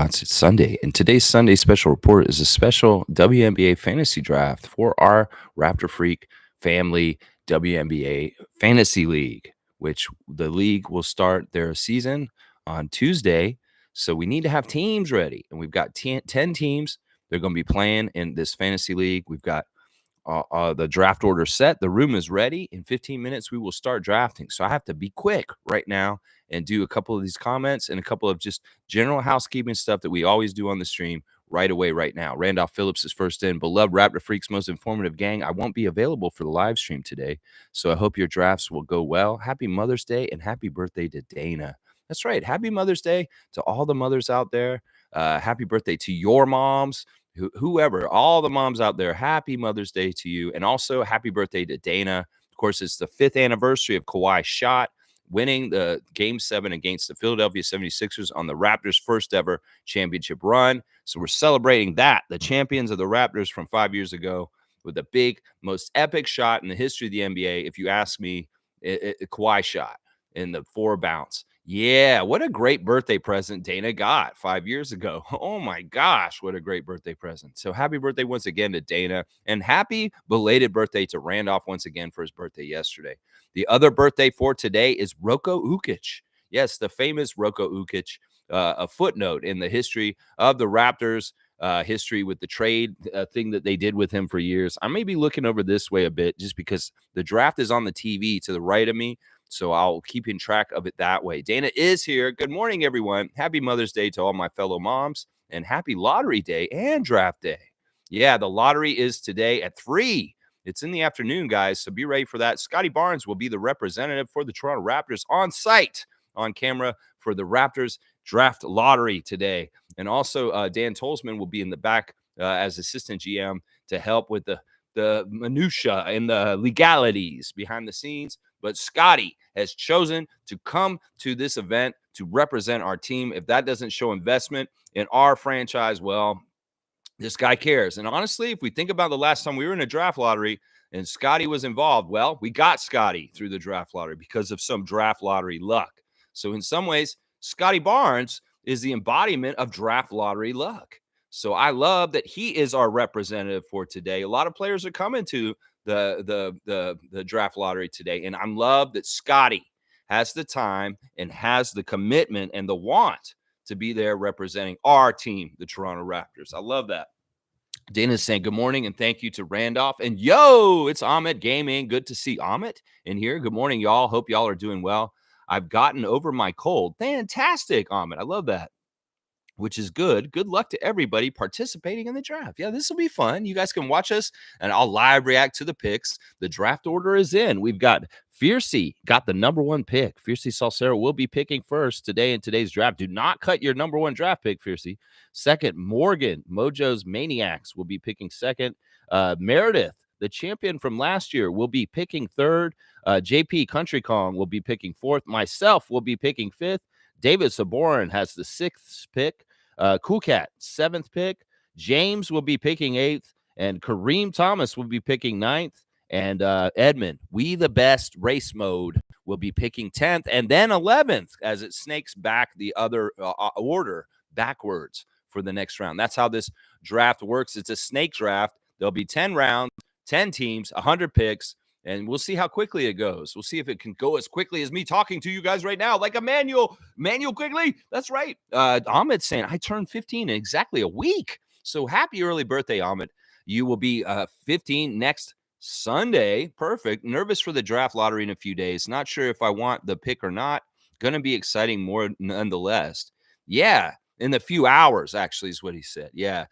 Congrats, it's Sunday. And today's Sunday special report is a special WNBA Fantasy Draft for our Raptor Freak family WNBA Fantasy League, which the league will start their season on Tuesday. So we need to have teams ready. And we've got 10 teams. They're going to be playing in this fantasy league. We've got the draft order set. The room is ready. In 15 minutes, we will start drafting. So I have to be quick right now and do a couple of these comments and a couple of just general housekeeping stuff that we always do on the stream right away right now. Randolph Phillips is first in. Beloved Raptor Freaks, most informative gang. I won't be available for the live stream today, so I hope your drafts will go well. Happy Mother's Day and happy birthday to Dana. That's right. Happy Mother's Day to all the mothers out there. Happy birthday to your moms. Whoever, all the moms out there, happy Mother's Day to you. And also happy birthday to Dana. Of course, it's the 5th anniversary of Kawhi's shot, winning the Game 7 against the Philadelphia 76ers on the Raptors' first ever championship run. So we're celebrating that, the champions of the Raptors from 5 years ago, with the big, most epic shot in the history of the NBA. If you ask me, Kawhi shot in the 4 bounce. Yeah, what a great birthday present Dana got 5 years ago. Oh my gosh, what a great birthday present. So happy birthday once again to Dana, and happy belated birthday to Randolph once again for his birthday yesterday. The other birthday for today is Roko Ukic. Yes, the famous Roko Ukic, a footnote in the history of the Raptors, history with the trade thing that they did with him for years. I may be looking over this way a bit just because the draft is on the TV to the right of me. So I'll keep in track of it that way. Dana is here. Good morning, everyone. Happy Mother's Day to all my fellow moms, and happy lottery day and draft day. Yeah, the lottery is today at 3. It's in the afternoon, guys, so be ready for that. Scotty Barnes will be the representative for the Toronto Raptors on site, on camera, for the Raptors draft lottery today. And also Dan Tolzman will be in the back as assistant GM to help with the minutia and the legalities behind the scenes. But Scotty has chosen to come to this event to represent our team. If that doesn't show investment in our franchise, well, this guy cares. And honestly, if we think about the last time we were in a draft lottery and Scotty was involved, well, we got Scotty through the draft lottery because of some draft lottery luck. So in some ways, Scotty Barnes is the embodiment of draft lottery luck. So I love that he is our representative for today. A lot of players are coming to the draft lottery today, and I'm love that Scotty has the time and has the commitment and the want to be there representing our team, the Toronto Raptors. I love that. Dana's saying good morning and thank you to Randolph. And yo, it's Ahmed Gaming. Good to see Ahmed in here. Good morning, y'all. Hope y'all are doing well. I've gotten over my cold. Fantastic, Ahmed. I love that, which is good. Good luck to everybody participating in the draft. Yeah, this will be fun. You guys can watch us, and I'll live react to the picks. The draft order is in. We've got Fiercy got the number 1 pick. Fiercy Salcero will be picking first today in today's draft. Do not cut your number 1 draft pick, Fiercy. Second, Morgan, Mojo's Maniacs, will be picking second. Meredith, the champion from last year, will be picking third. JP Country Kong will be picking fourth. Myself will be picking fifth. David Saborin has the 6th pick. Cool Cat, 7th pick. James will be picking 8th. And Kareem Thomas will be picking 9th. And Edmund, We the Best Race Mode, will be picking 10th. And then 11th as it snakes back the other order backwards for the next round. That's how this draft works. It's a snake draft. There'll be 10 rounds, 10 teams, 100 picks. And we'll see how quickly it goes. We'll see if it can go as quickly as me talking to you guys right now, like a manual quickly. That's right. Ahmed's saying, I turned 15 in exactly a week. So happy early birthday, Ahmed. You will be 15 next Sunday. Perfect. Nervous for the draft lottery in a few days. Not sure if I want the pick or not. Going to be exciting more nonetheless. Yeah. In a few hours, actually, is what he said. Yeah.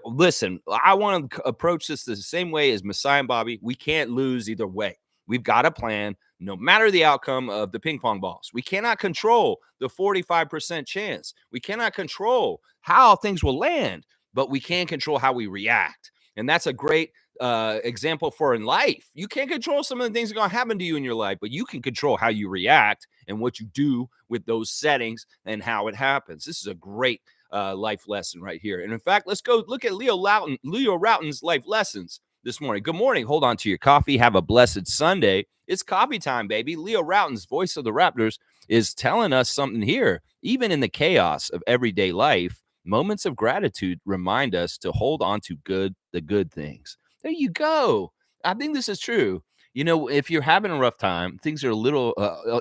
Listen, I want to approach this the same way as Messiah and Bobby. We can't lose either way. We've got a plan, no matter the outcome of the ping pong balls. We cannot control the 45% chance. We cannot control how things will land, but we can control how we react. And that's a great example for in life. You can't control some of the things that are going to happen to you in your life, but you can control how you react and what you do with those settings and how it happens. This is a great life lesson right here. And in fact, let's go look at Leo Routen's life lessons this morning. Good morning. Hold on to your coffee. Have a blessed Sunday. It's coffee time, baby. Leo Routen's voice of the Raptors is telling us something here. Even in the chaos of everyday life, Moments of gratitude remind us to hold on to the good things. There you go. I think this is true. You know, if you're having a rough time, things are a little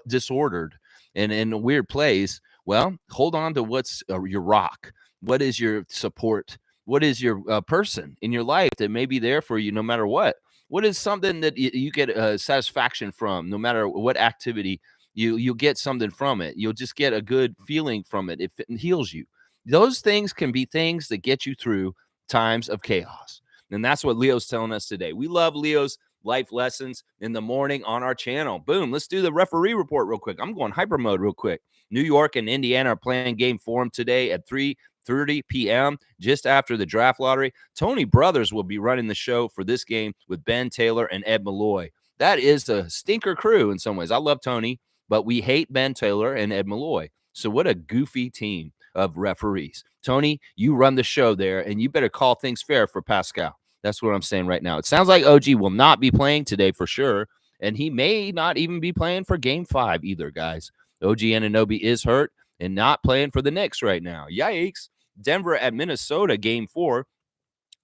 disordered and in a weird place. Well, hold on to what's your rock. What is your support? What is your person in your life that may be there for you no matter what? What is something that you get satisfaction from no matter what activity you'll get something from it. You'll just get a good feeling from it if it heals you. Those things can be things that get you through times of chaos. And that's what Leo's telling us today. We love Leo's life lessons in the morning on our channel. Boom. Let's do the referee report real quick. I'm going hyper mode real quick. New York and Indiana are playing game 4 today at 3:30 p.m. just after the draft lottery. Tony Brothers will be running the show for this game with Ben Taylor and Ed Malloy. That is a stinker crew in some ways. I love Tony, but we hate Ben Taylor and Ed Malloy. So what a goofy team of referees. Tony, you run the show there, and you better call things fair for Pascal. That's what I'm saying right now. It sounds like OG will not be playing today for sure, and he may not even be playing for game 5 either, guys. OG Anunoby is hurt and not playing for the Knicks right now. Yikes. Denver at Minnesota, game 4.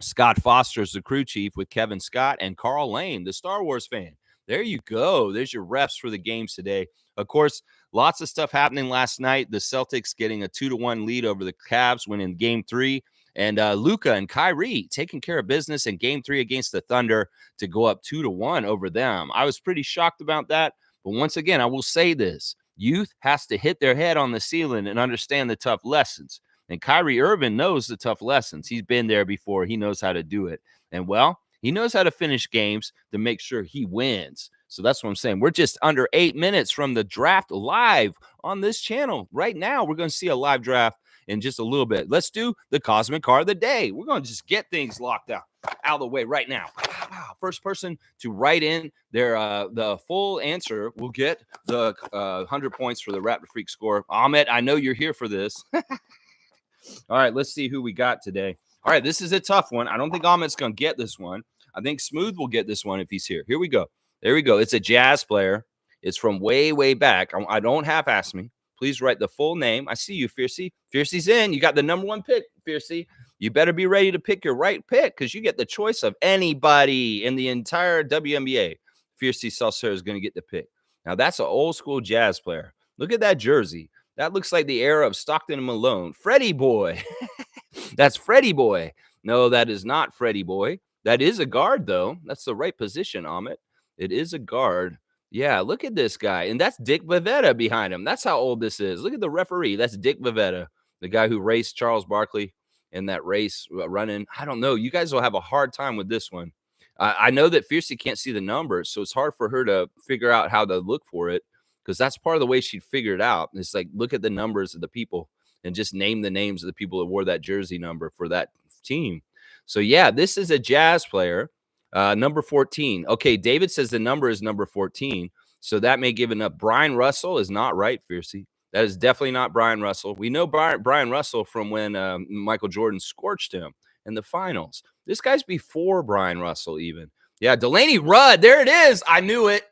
Scott Foster's the crew chief with Kevin Scott and Carl Lane, the Star Wars fan. There you go. There's your refs for the games today. Of course, lots of stuff happening last night. The Celtics getting a 2-1 lead over the Cavs winning game 3. And Luka and Kyrie taking care of business in game 3 against the Thunder to go up 2-1 over them. I was pretty shocked about that. But once again, I will say this. Youth has to hit their head on the ceiling and understand the tough lessons. And Kyrie Irving knows the tough lessons. He's been there before. He knows how to do it. And, well, he knows how to finish games to make sure he wins. So that's what I'm saying. We're just under 8 minutes from the draft live on this channel. Right now, we're going to see a live draft in just a little bit. Let's do the Cosmic Car of the Day. We're going to just get things locked out of the way right now. First person to write in their the full answer will get the 100 points for the Raptor Freak score. Ahmed, I know you're here for this. All right, let's see who we got today. All right, this is a tough one. I don't think Ahmed's going to get this one. I think Smooth will get this one if he's here. Here we go. There we go. It's a Jazz player. It's from way, way back. I don't half-ask me. Please write the full name. I see you, Fiercey. Fiercey's in. You got the number 1 pick, Fiercey. You better be ready to pick your right pick because you get the choice of anybody in the entire WNBA. Fiercey Saucer is going to get the pick. Now, that's an old-school Jazz player. Look at that jersey. That looks like the era of Stockton and Malone. Freddie Boy. That's Freddie Boy. No, that is not Freddie Boy. That is a guard, though. That's the right position, Amit. It is a guard. Yeah, look at this guy. And that's Dick Bavetta behind him. That's how old this is. Look at the referee. That's Dick Bavetta, the guy who raced Charles Barkley in that race running. I don't know. You guys will have a hard time with this one. I know that Fiercey can't see the numbers, so it's hard for her to figure out how to look for it. Because that's part of the way she'd figure it out. It's like, look at the numbers of the people and just name the names of the people that wore that jersey number for that team. So, yeah, this is a Jazz player, number 14. Okay, David says the number is number 14. So that may give enough. Brian Russell is not right, Fiercey. That is definitely not Brian Russell. We know Brian Russell from when Michael Jordan scorched him in the finals. This guy's before Brian Russell even. Yeah, Delaney Rudd. There it is. I knew it.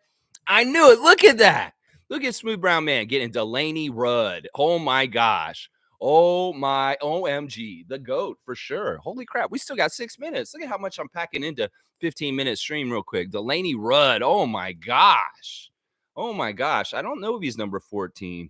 I knew it. Look at that. Look at Smooth Brown Man getting Delaney Rudd. Oh, my gosh. Oh, my OMG. The GOAT for sure. Holy crap. We still got 6 minutes. Look at how much I'm packing into 15-minute stream real quick. Delaney Rudd. Oh, my gosh. Oh, my gosh. I don't know if he's number 14.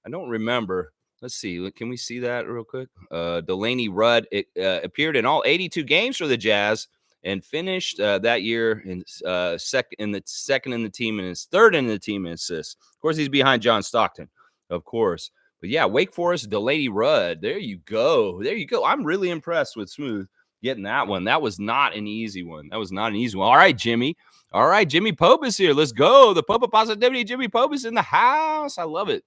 I don't remember. Let's see. Can we see that real quick? Delaney Rudd appeared in all 82 games for the Jazz and finished that year in second in the team and his third in the team in assists. Of course, he's behind John Stockton, of course. But yeah, Wake Forest, Delaney Rudd. There you go. There you go. I'm really impressed with Smooth getting that one. That was not an easy one. All right, Jimmy. All right, Jimmy Pope is here. Let's go. The Pope of Positivity. Jimmy Pope is in the house. I love it.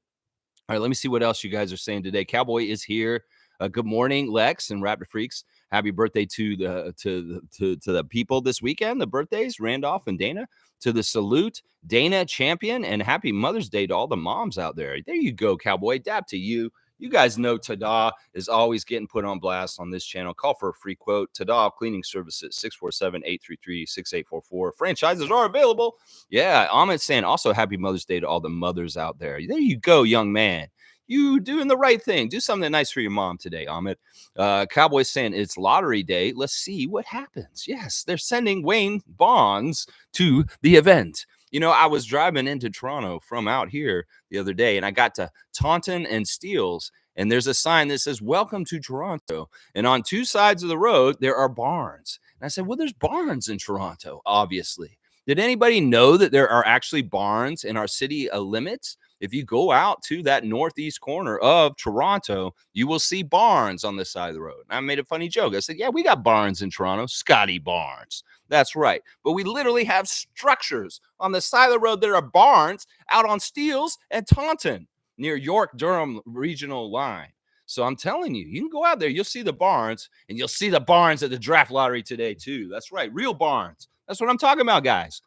All right, let me see what else you guys are saying today. Cowboy is here. Good morning, Lex and Raptor Freaks. Happy birthday to the people this weekend. The birthdays, Randolph and Dana. To the salute, Dana Champion, and happy Mother's Day to all the moms out there. There you go, Cowboy. Dab to you. You guys know Tada is always getting put on blast on this channel. Call for a free quote. Tada Cleaning Services, 647-833-6844. Franchises are available. Yeah, Ahmed saying also happy Mother's Day to all the mothers out there. There you go, young man. You doing the right thing. Do something nice for your mom today, Ahmed. Cowboys saying it's lottery day. Let's see what happens. Yes, they're sending Wayne Bonds to the event. I was driving into Toronto from out here the other day, and I got to Taunton and Steeles, and there's a sign that says "Welcome to Toronto." And on two sides of the road, there are barns. And I said, "Well, there's barns in Toronto, obviously." Did anybody know that there are actually barns in our city limits? If you go out to that northeast corner of Toronto, you will see barns on the side of the road. And I made a funny joke. I said, "Yeah, we got barns in Toronto, Scotty Barnes." That's right. But we literally have structures on the side of the road that are barns out on Steeles and Taunton near York Durham regional line. So I'm telling you, you can go out there, you'll see the barns, and you'll see the barns at the draft lottery today, too. That's right, real barns. That's what I'm talking about, guys.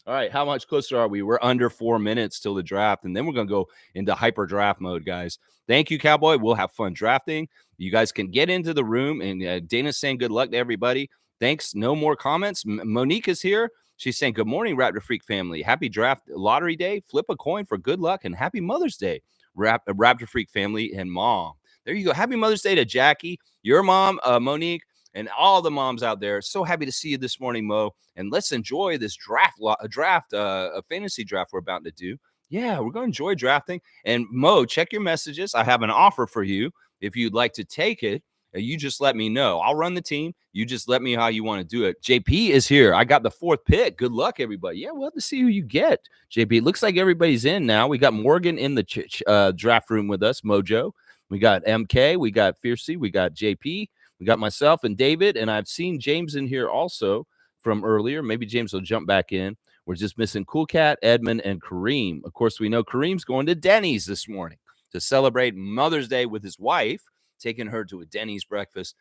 All right, how much closer are we? We're under 4 minutes till the draft, and then we're going to go into hyper draft mode, guys. Thank you, Cowboy. We'll have fun drafting. You guys can get into the room, and Dana's saying good luck to everybody. Thanks. No more comments. Monique is here. She's saying, good morning, Raptor Freak family. Happy draft lottery day. Flip a coin for good luck, and happy Mother's Day, Raptor Freak family and mom. There you go. Happy Mother's Day to Jackie, your mom, Monique, and all the moms out there. So happy to see you this morning, Mo. And let's enjoy this a fantasy draft we're about to do. Yeah, we're going to enjoy drafting. And Mo, check your messages. I have an offer for you. If you'd like to take it, you just let me know. I'll run the team. You just let me know how you want to do it. JP is here. I got the 4th pick. Good luck, everybody. Yeah, we'll have to see who you get, JP. It looks like everybody's in now. We got Morgan in the draft room with us, Mojo. We got MK. We got Fiercey. We got JP. We got myself and David, and I've seen James in here also from earlier. Maybe James will jump back in. We're just missing Cool Cat, Edmund, and Kareem. Of course, we know Kareem's going to Denny's this morning to celebrate Mother's Day with his wife, taking her to a Denny's breakfast,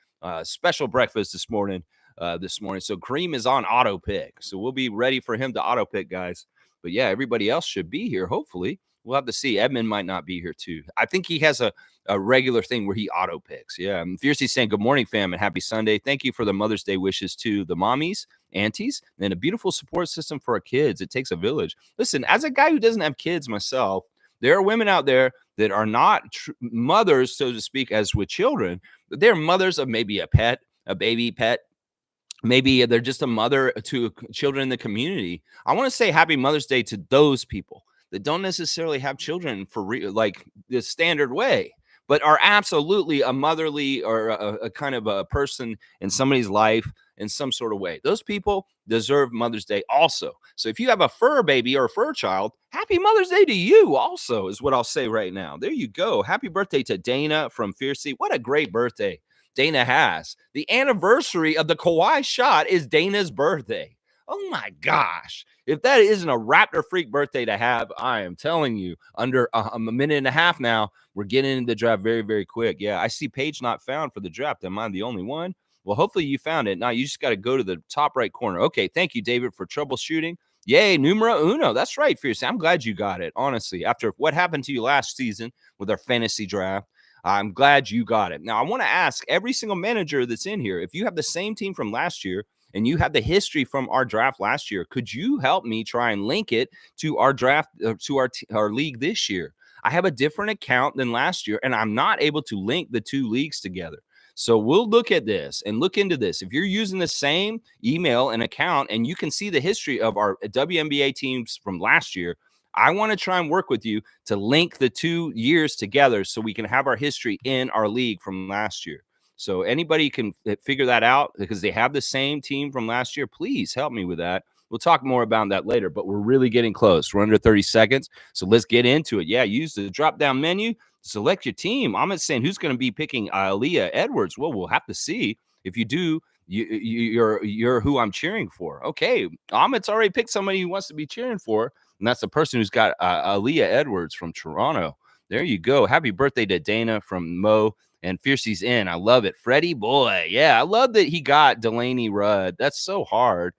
special breakfast this morning. So Kareem is on auto pick. So we'll be ready for him to auto pick, guys. But yeah, everybody else should be here, hopefully. We'll have to see. Edmund might not be here, too. I think he has a regular thing where he auto picks. Yeah. Fiercey saying, good morning, fam, and happy Sunday. Thank you for the Mother's Day wishes to the mommies, aunties, and a beautiful support system for our kids. It takes a village. Listen, as a guy who doesn't have kids myself, there are women out there that are not mothers, so to speak, as with children, but they're mothers of maybe a pet, a baby pet. Maybe they're just a mother to children in the community. I want to say happy Mother's Day to those people that don't necessarily have children for like the standard way, but are absolutely a motherly or a kind of a person in somebody's life in some sort of way. Those people deserve Mother's Day also. So if you have a fur baby or a fur child, happy Mother's Day to you also is what I'll say right now. There you go. Happy birthday to Dana from Fiercey. What a great birthday Dana has. The anniversary of the Kawhi shot is Dana's birthday. Oh my gosh. If that isn't a Raptor Freak birthday to have, I am telling you, under a minute and a half now, we're getting into the draft very, very quick. Yeah, I see page not found for the draft. Am I the only one? Well, hopefully you found it. Now you just got to go to the top right corner. Okay, thank you, David, for troubleshooting. Yay, numero uno. That's right, Fierce. I'm glad you got it, honestly. After what happened to you last season with our fantasy draft, I'm glad you got it. Now, I want to ask every single manager that's in here, if you have the same team from last year and you have the history from our draft last year, could you help me try and link it to our draft, to our league this year? I have a different account than last year, and I'm not able to link the two leagues together. So we'll look at this and look into this. If you're using the same email and account and you can see the history of our WNBA teams from last year, I want to try and work with you to link the 2 years together so we can have our history in our league from last year. So anybody can figure that out because they have the same team from last year. Please help me with that. We'll talk more about that later, but we're really getting close. We're under 30 seconds. So let's get into it. Yeah, use the drop-down menu. Select your team. I'm not saying who's going to be picking Aaliyah Edwards. Well, we'll have to see. If you do, you're who I'm cheering for. Okay, Ahmed's already picked somebody he wants to be cheering for, and that's the person who's got Aaliyah Edwards from Toronto. There you go. Happy birthday to Dana from Mo. And Fiercey's in. I love it. Freddie boy. Yeah, I love that he got Delaney Rudd. That's so hard.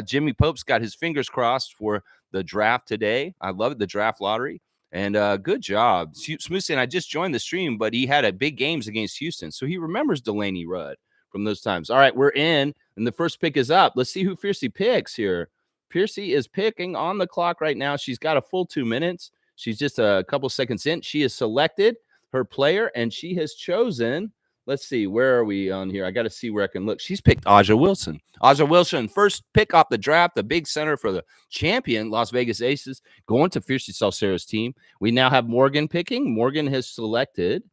Jimmy Pope's got his fingers crossed for the draft today. I love it, the draft lottery. And good job. Smooth saying, I just joined the stream, but he had a big games against Houston. So he remembers Delaney Rudd from those times. All right, we're in, and the first pick is up. Let's see who Fiercey picks here. Fiercey is picking on the clock right now. She's got a full 2 minutes. She's just a couple seconds in. She has selected her player, and she has chosen. Let's see, where are we on here? I got to see where I can look. She's picked Aja Wilson. Aja Wilson, first pick off the draft, the big center for the champion Las Vegas Aces, going to Fiercely Salcero's team. We now have Morgan picking. Morgan has selected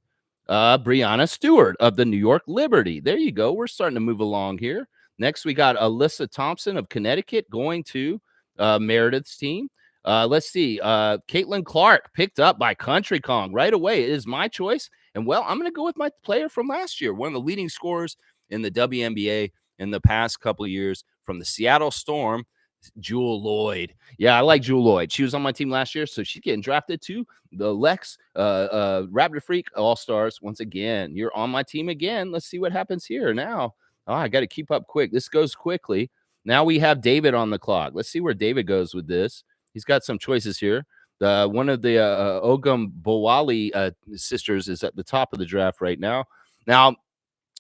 Brianna Stewart of the New York Liberty. There you go. We're starting to move along here. Next, we got Alyssa Thompson of Connecticut going to Meredith's team. Let's see. Caitlin Clark picked up by Country Kong right away. It is my choice. And, well, I'm going to go with my player from last year, one of the leading scorers in the WNBA in the past couple of years from the Seattle Storm, Jewel Lloyd. Yeah, I like Jewel Lloyd. She was on my team last year, so she's getting drafted to the Lex Raptor Freak All-Stars. Once again, you're on my team again. Let's see what happens here now. Oh, I got to keep up quick. This goes quickly. Now we have David on the clock. Let's see where David goes with this. He's got some choices here. One of the Ogum Bowali sisters is at the top of the draft right now. Now,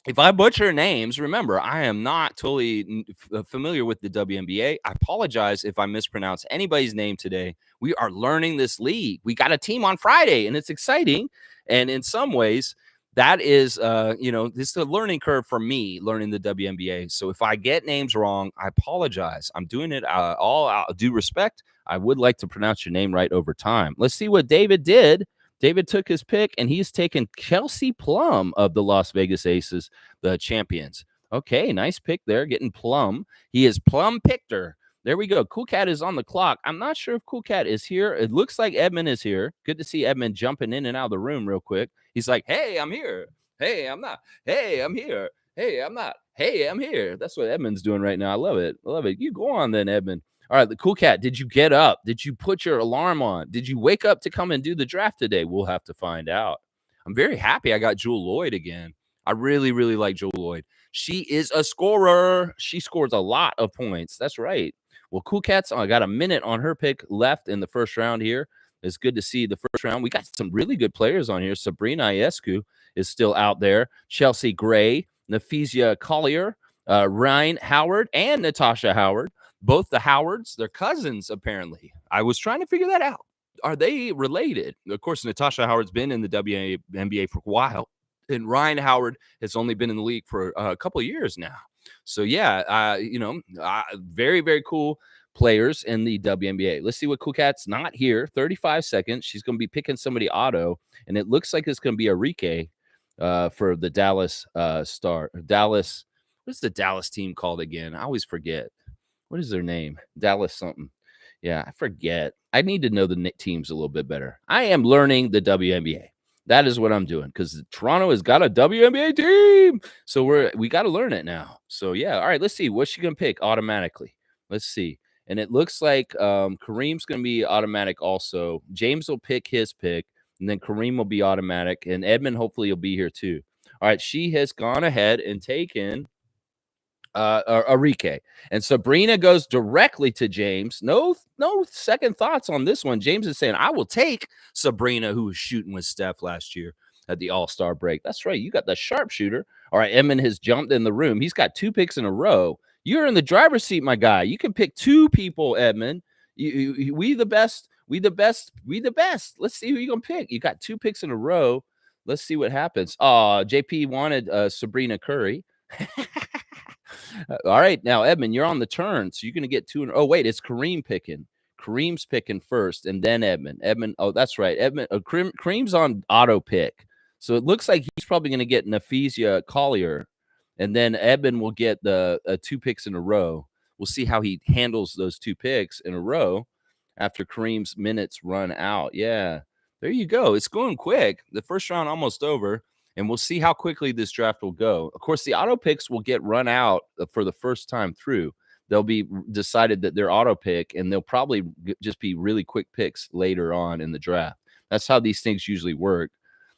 if I butcher names, remember, I am not totally familiar with the WNBA. I apologize if I mispronounce anybody's name today. We are learning this league. We got a team on Friday, and it's exciting. And in some ways, that is, this is a learning curve for me, learning the WNBA. So if I get names wrong, I apologize. I'm doing it all out of due respect. I would like to pronounce your name right over time. Let's see what David did. David took his pick, and he's taken Kelsey Plum of the Las Vegas Aces, the champions. Okay, nice pick there, getting Plum. He is Plum picked her. There we go. Cool Cat is on the clock. I'm not sure if Cool Cat is here. It looks like Edmund is here. Good to see Edmund jumping in and out of the room real quick. He's like, hey, I'm here. Hey, I'm not. Hey, I'm here. Hey, I'm not. Hey, I'm here. That's what Edmund's doing right now. I love it. I love it. You go on then, Edmund. All right, the Cool Cat, did you get up? Did you put your alarm on? Did you wake up to come and do the draft today? We'll have to find out. I'm very happy I got Jewel Lloyd again. I really, really like Jewel Lloyd. She is a scorer. She scores a lot of points. That's right. Well, Cool Cat's got a minute on her pick left in the first round here. It's good to see the first round. We got some really good players on here. Sabrina Iescu is still out there. Chelsea Gray, Nafisia Collier, Ryan Howard, and Natasha Howard. Both the Howards, they're cousins, apparently. I was trying to figure that out. Are they related? Of course, Natasha Howard's been in the WNBA for a while, and Ryan Howard has only been in the league for a couple of years now. So, yeah, very, very cool players in the WNBA. Let's see what Cool Cat's not here. 35 seconds. She's going to be picking somebody auto, and it looks like it's going to be Enrique for the Dallas Star. Dallas, what's the Dallas team called again? I always forget. What is their name? Dallas something. Yeah, I forget. I need to know the teams a little bit better. I am learning the WNBA. That is what I'm doing because Toronto has got a WNBA team. So we got to learn it now. So, yeah. All right, let's see. What's she going to pick automatically? Let's see. And it looks like Kareem's going to be automatic also. James will pick his pick, and then Kareem will be automatic. And Edmund hopefully will be here too. All right, she has gone ahead and taken Enrique, and Sabrina goes directly to James. No second thoughts on this one. James is saying, I will take Sabrina, who was shooting with Steph last year at the All-Star break. That's right. You got the sharpshooter. All right, Edmund has jumped in the room. He's got 2 picks in a row. You're in the driver's seat, my guy. You can pick 2 people, Edmund. We the best. We the best. We the best. Let's see who you're going to pick. You got 2 picks in a row. Let's see what happens. JP wanted Sabrina Curry. All right, now Edmund, you're on the turn, so you're going to get 2. Oh wait, it's Kareem picking. Kareem's picking first, and then Edmund. Oh, that's right. Edmund. Kareem's on auto pick, so it looks like he's probably going to get Nafisia Collier, and then Edmund will get the 2 picks in a row. We'll see how he handles those 2 picks in a row after Kareem's minutes run out. Yeah, there you go. It's going quick. The first round almost over. And we'll see how quickly this draft will go. Of course, the auto picks will get run out for the first time through. They'll be decided that they're auto pick, and they'll probably just be really quick picks later on in the draft. That's how these things usually work.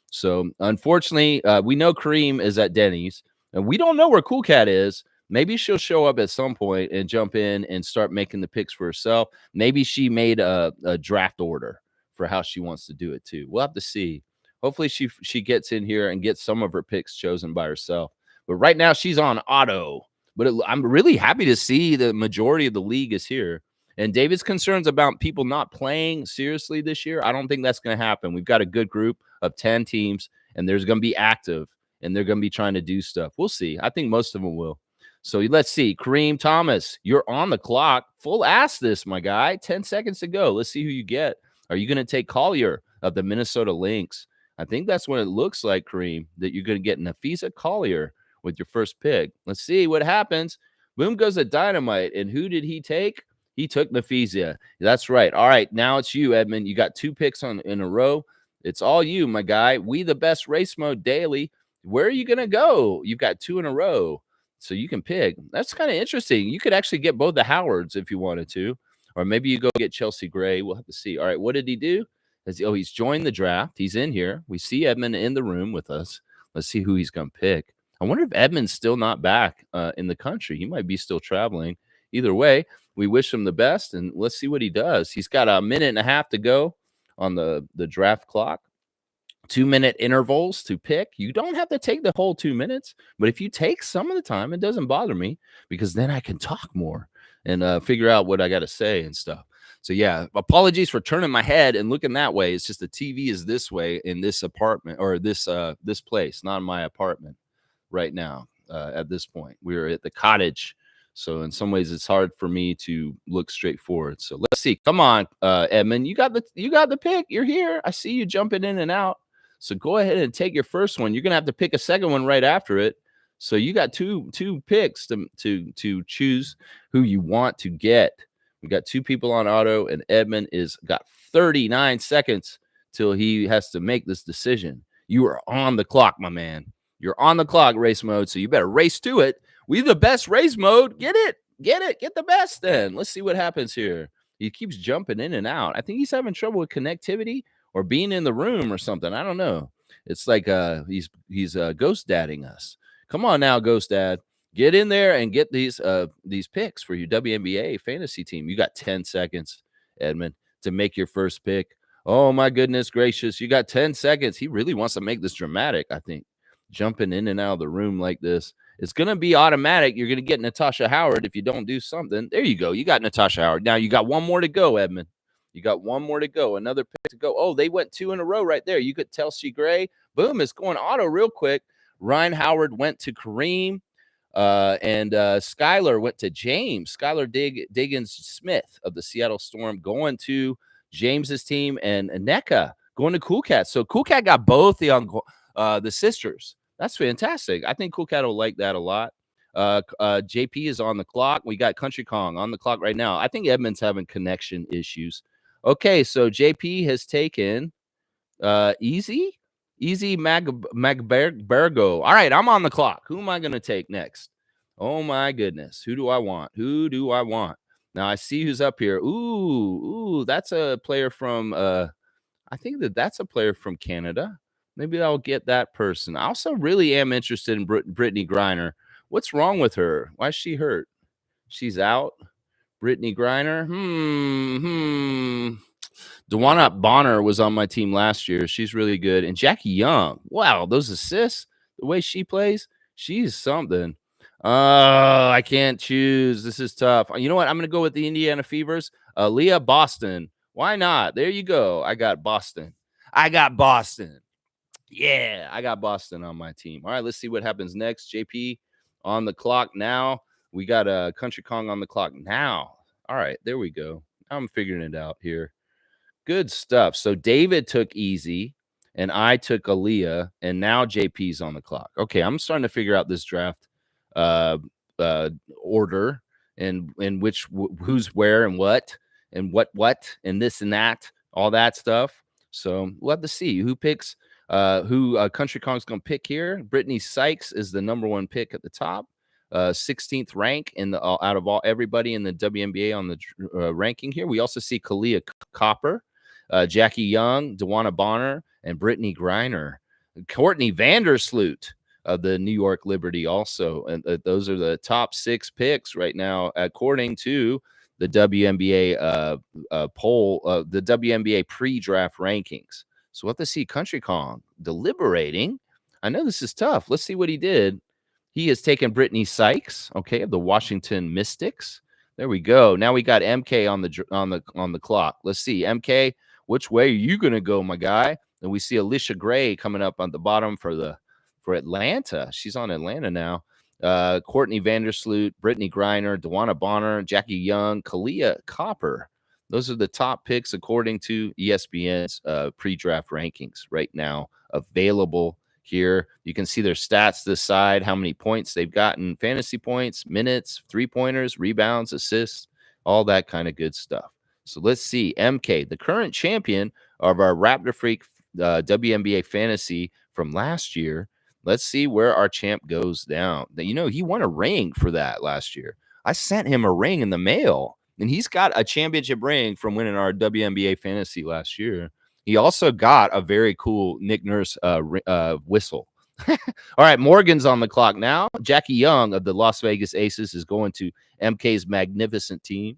So, unfortunately, we know Kareem is at Denny's, and we don't know where Cool Cat is. Maybe she'll show up at some point and jump in and start making the picks for herself. Maybe she made a draft order for how she wants to do it, too. We'll have to see. Hopefully she gets in here and gets some of her picks chosen by herself. But right now she's on auto. But I'm really happy to see the majority of the league is here. And David's concerns about people not playing seriously this year, I don't think that's going to happen. We've got a good group of 10 teams, and there's going to be active, and they're going to be trying to do stuff. We'll see. I think most of them will. So let's see. Kareem Thomas, you're on the clock. Full ass this, my guy. 10 seconds to go. Let's see who you get. Are you going to take Collier of the Minnesota Lynx? I think that's what it looks like, Kareem, that you're going to get Nafisa Collier with your first pick. Let's see what happens. Boom goes a Dynamite. And who did he take? He took Nafisa. That's right. All right, now it's you, Edmund. You got 2 picks in a row. It's all you, my guy. We the best race mode daily. Where are you going to go? You've got 2 in a row. So you can pick. That's kind of interesting. You could actually get both the Howards if you wanted to. Or maybe you go get Chelsea Gray. We'll have to see. All right, what did he do? He's joined the draft. He's in here. We see Edmund in the room with us. Let's see who he's going to pick. I wonder if Edmund's still not back in the country. He might be still traveling. Either way, we wish him the best, and let's see what he does. He's got a minute and a half to go on the draft clock. 2-minute intervals to pick. You don't have to take the whole 2 minutes, but if you take some of the time, it doesn't bother me because then I can talk more and figure out what I got to say and stuff. So yeah, apologies for turning my head and looking that way. It's just the TV is this way in this apartment or this place, not my apartment right now. At this point, we're at the cottage. So in some ways, it's hard for me to look straight forward. So let's see. Come on, Edmund. You got the pick. You're here. I see you jumping in and out. So go ahead and take your first one. You're gonna have to pick a second one right after it. So you got two picks to choose who you want to get. We got 2 people on auto, and Edmund is got 39 seconds till he has to make this decision. You are on the clock, my man. You're on the clock, race mode. So you better race to it. We the best race mode. Get the best. Then let's see what happens here. He keeps jumping in and out. I think he's having trouble with connectivity or being in the room or something. I don't know. It's like he's ghost dadding us. Come on now, ghost dad. Get in there and get these picks for your WNBA fantasy team. You got 10 seconds, Edmund, to make your first pick. Oh my goodness gracious. You got 10 seconds. He really wants to make this dramatic, I think. Jumping in and out of the room like this. It's going to be automatic. You're going to get Natasha Howard if you don't do something. There you go. You got Natasha Howard. Now you got one more to go, Edmund. You got one more to go. Another pick to go. Oh, they went 2 in a row right there. You could tell she Gray. Boom, it's going auto real quick. Ryan Howard went to Kareem. And Skylar went to James. Skylar Diggins Smith of the Seattle Storm going to James's team. And NECA going to Cool Cat. So Cool Cat got both the sisters. That's fantastic. I think Cool Cat will like that a lot. JP is on the clock. We got Country Kong on the clock right now. I think Edmund's having connection issues. Okay, so JP has taken Easy Magbergo. All right, I'm on the clock. Who am I going to take next? Oh, my goodness. Who do I want? Now, I see who's up here. Ooh, that's a player from I think that's a player from Canada. Maybe I'll get that person. I also really am interested in Brittany Griner. What's wrong with her? Why is she hurt? She's out. Brittany Griner. Dewana Bonner was on my team last year. She's really good. And Jackie Young. Wow, those assists, the way she plays, she's something. I can't choose. This is tough. You know what? I'm going to go with the Indiana Fevers. Leah Boston. Why not? There you go. I got Boston. Yeah, I got Boston on my team. All right, let's see what happens next. JP on the clock now. We got a Country Kong on the clock now. All right, there we go. I'm figuring it out here. Good stuff. So David took Easy, and I took Aaliyah, and now JP's on the clock. Okay, I'm starting to figure out this draft order and which who's where and what and and this and that, all that stuff. So we'll have to see who picks. Who Country Kong's going to pick here. Brittany Sykes is the number 1 pick at the top. 16th rank in the out of everybody in the WNBA on the ranking here. We also see Kalia Copper, Jackie Young, Dewana Bonner, and Brittany Griner. Courtney Vandersloot of the New York Liberty also. And those are the top 6 picks right now, according to the WNBA poll, the WNBA pre-draft rankings. So we'll have to see Country Kong deliberating. I know this is tough. Let's see what he did. He has taken Brittany Sykes, okay, of the Washington Mystics. There we go. Now we got MK on the clock. Let's see, MK, which way are you gonna go, my guy? And we see Alicia Gray coming up on the bottom for Atlanta. She's on Atlanta now. Courtney Vandersloot, Brittany Griner, DeWanna Bonner, Jackie Young, Kalia Copper. Those are the top picks according to ESPN's pre-draft rankings right now available here. You can see their stats this side, how many points they've gotten, fantasy points, minutes, three-pointers, rebounds, assists, all that kind of good stuff. So let's see. MK, the current champion of our Raptor Freak WNBA fantasy from last year. Let's see where our champ goes down. You know, he won a ring for that last year. I sent him a ring in the mail, and he's got a championship ring from winning our WNBA fantasy last year. He also got a very cool Nick Nurse whistle. All right, Morgan's on the clock now. Jackie Young of the Las Vegas Aces is going to MK's magnificent team.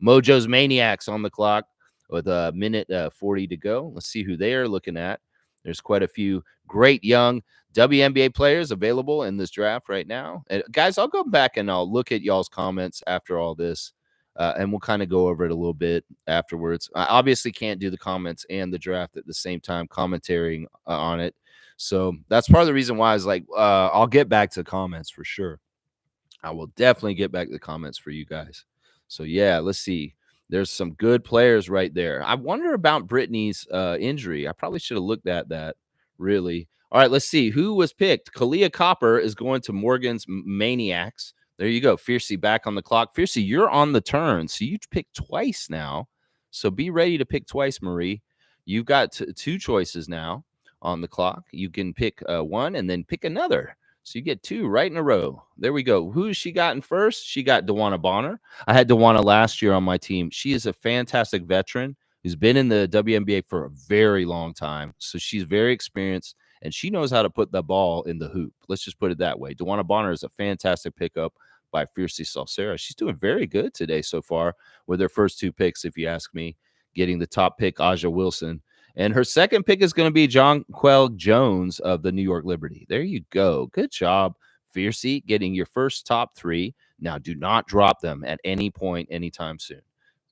Mojo's Maniacs on the clock with a minute 40 to go. Let's see who they are looking at. There's quite a few great young WNBA players available in this draft right now. And guys, I'll go back and I'll look at y'all's comments after all this. And we'll kind of go over it a little bit afterwards. I obviously can't do the comments and the draft at the same time, commentating on it. So that's part of the reason why I was like, I'll get back to comments for sure. I will definitely get back to the comments for you guys. So yeah, let's see. There's some good players right there. I wonder about Brittany's injury. I probably should have looked at that, really. All right, let's see. Who was picked? Kalia Copper is going to Morgan's Maniacs. There you go. Fiercey back on the clock. Fiercey, you're on the turn. So you picked twice now. So be ready to pick twice, Marie. You've got two choices now on the clock. You can pick one and then pick another. So you get two right in a row. There we go. Who's she gotten first? She got DeWanna Bonner. I had DeWanna last year on my team. She is a fantastic veteran who's been in the WNBA for a very long time. So she's very experienced, and she knows how to put the ball in the hoop. Let's just put it that way. DeWanna Bonner is a fantastic pickup by Fiercey Salcera. She's doing very good today so far with her first two picks, if you ask me, getting the top pick, Aja Wilson. And her second pick is going to be Jonquel Jones of the New York Liberty. There you go. Good job, Fiercey, getting your first top three. Now, do not drop them at any point anytime soon.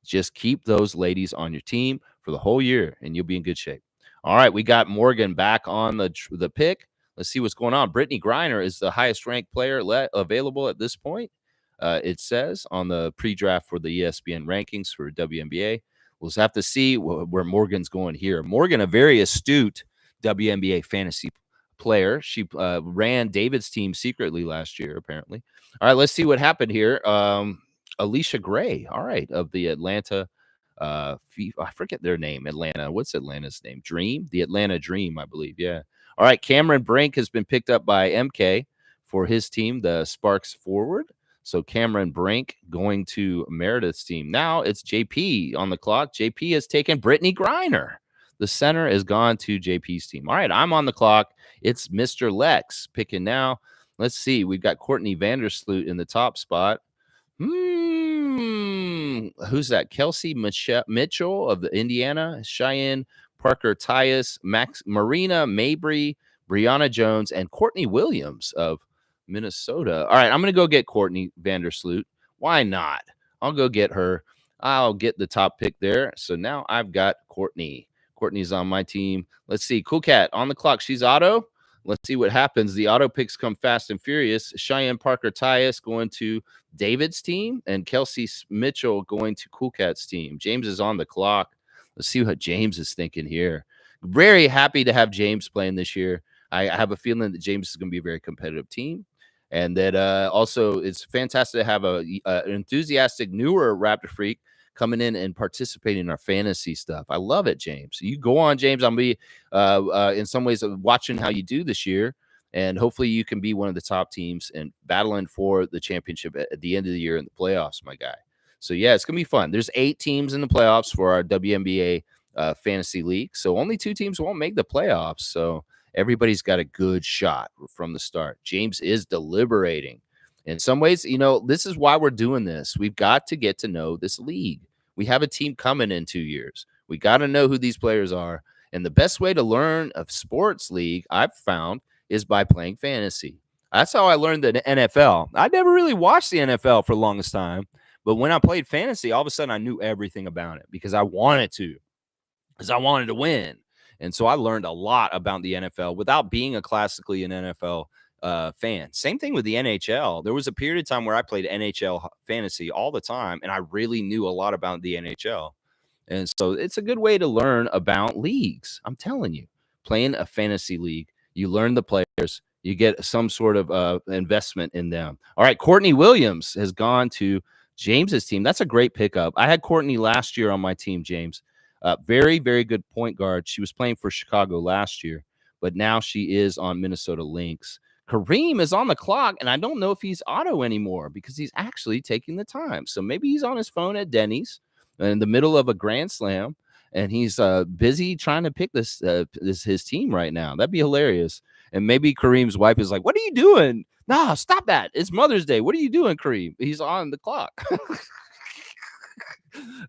Just keep those ladies on your team for the whole year, and you'll be in good shape. All right, we got Morgan back on the pick. Let's see what's going on. Brittany Griner is the highest-ranked player available at this point. It says on the pre-draft for the ESPN rankings for WNBA. We'll have to see where Morgan's going here. Morgan, a very astute WNBA fantasy player. She ran David's team secretly last year, apparently. All right, let's see what happened here. Alicia Gray, all right, of the Atlanta, I forget their name, Atlanta. What's Atlanta's name? Dream? The Atlanta Dream, I believe, yeah. All right, Cameron Brink has been picked up by MK for his team, the Sparks Forward. So Cameron Brink going to Meredith's team. Now it's JP on the clock. JP has taken Brittany Griner. The center has gone to JP's team. All right, I'm on the clock. It's Mr. Lex picking now. Let's see. We've got Courtney Vandersloot in the top spot. Who's that? Kelsey Mitchell of the Indiana. Cheyenne Parker Tyus. Marina Mabry. Brianna Jones. And Courtney Williams of Minnesota. All right, I'm going to go get Courtney Vandersloot. Why not? I'll go get her. I'll get the top pick there. So now I've got Courtney. Courtney's on my team. Let's see. Cool Cat on the clock. She's auto. Let's see what happens. The auto picks come fast and furious. Cheyenne Parker Tyus going to David's team and Kelsey Mitchell going to Cool Cat's team. James is on the clock. Let's see what James is thinking here. Very happy to have James playing this year. I have a feeling that James is going to be a very competitive team. And that also it's fantastic to have an enthusiastic, newer Raptor freak coming in and participating in our fantasy stuff. I love it, James. You go on, James. I'm going to be, in some ways, watching how you do this year. And hopefully you can be one of the top teams and battling for the championship at the end of the year in the playoffs, my guy. So, yeah, it's going to be fun. There's 8 teams in the playoffs for our WNBA fantasy league. So only 2 teams won't make the playoffs. So everybody's got a good shot from the start. James is deliberating. In some ways, you know, this is why we're doing this. We've got to get to know this league. We have a team coming in 2 years. We got to know who these players are. And the best way to learn a sports league, I've found, is by playing fantasy. That's how I learned the NFL. I never really watched the NFL for the longest time, But when I played fantasy, all of a sudden I knew everything about it because I wanted to, because I wanted to win. And so I learned a lot about the NFL without being a classically an NFL fan. Same thing with the NHL. There was a period of time where I played NHL fantasy all the time, and I really knew a lot about the NHL. And so it's a good way to learn about leagues. I'm telling you, playing a fantasy league, you learn the players, you get some sort of investment in them. All right, Courtney Williams has gone to James's team. That's a great pickup. I had Courtney last year on my team, James. Very, very good point guard. She was playing for Chicago last year, but now she is on Minnesota Lynx. Kareem is on the clock, and I don't know if he's auto anymore because he's actually taking the time. So maybe he's on his phone at Denny's in the middle of a grand slam, and he's busy trying to pick this his team right now. That'd be hilarious. And maybe Kareem's wife is like, "What are you doing? Nah, stop that. It's Mother's Day. What are you doing, Kareem? He's on the clock."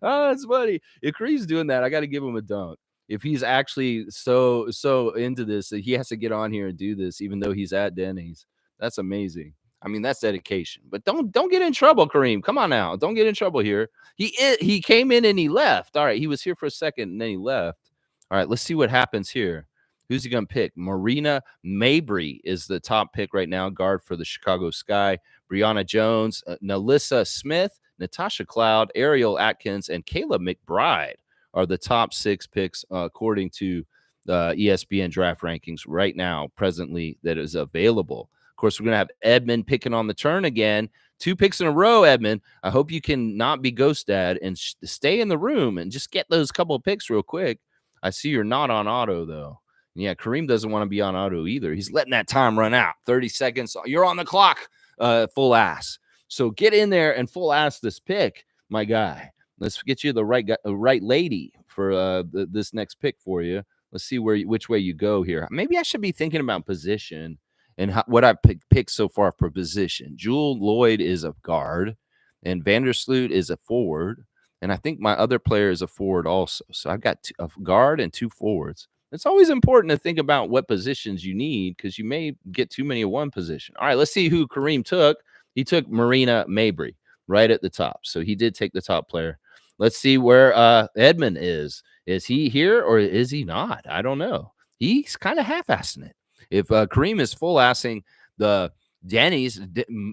Oh, that's funny. If Kareem's doing that, I got to give him a dunk. If he's actually so into this that he has to get on here and do this, even though he's at Denny's, that's amazing. I mean, that's dedication. But don't get in trouble, Kareem. Come on now, don't get in trouble here. He came in and he left. All right, he was here for a second and then he left. All right, let's see what happens here. Who's he gonna pick? Marina Mabry is the top pick right now, guard for the Chicago Sky. Brianna Jones, Nalissa Smith, Natasha Cloud, Ariel Atkins, and Kayla McBride are the top 6 picks according to ESPN draft rankings right now, presently, that is available. Of course, we're going to have Edmund picking on the turn again. 2 picks in a row, Edmund. I hope you can not be ghost dad and stay in the room and just get those couple of picks real quick. I see you're not on auto, though. Yeah, Kareem doesn't want to be on auto either. He's letting that time run out. 30 seconds. You're on the clock, full ass. So get in there and full ass this pick, my guy. Let's get you the right lady for this next pick for you. Let's see which way you go here. Maybe I should be thinking about position and what I've picked so far for position. Jewel Lloyd is a guard, and Vandersloot is a forward, and I think my other player is a forward also. So I've got a guard and 2 forwards. It's always important to think about what positions you need because you may get too many of one position. All right, let's see who Kareem took. He took Marina Mabry right at the top. So he did take the top player. Let's see where Edmund is. Is he here or is he not? I don't know. He's kind of half-assing it. If Kareem is full-assing the Denny's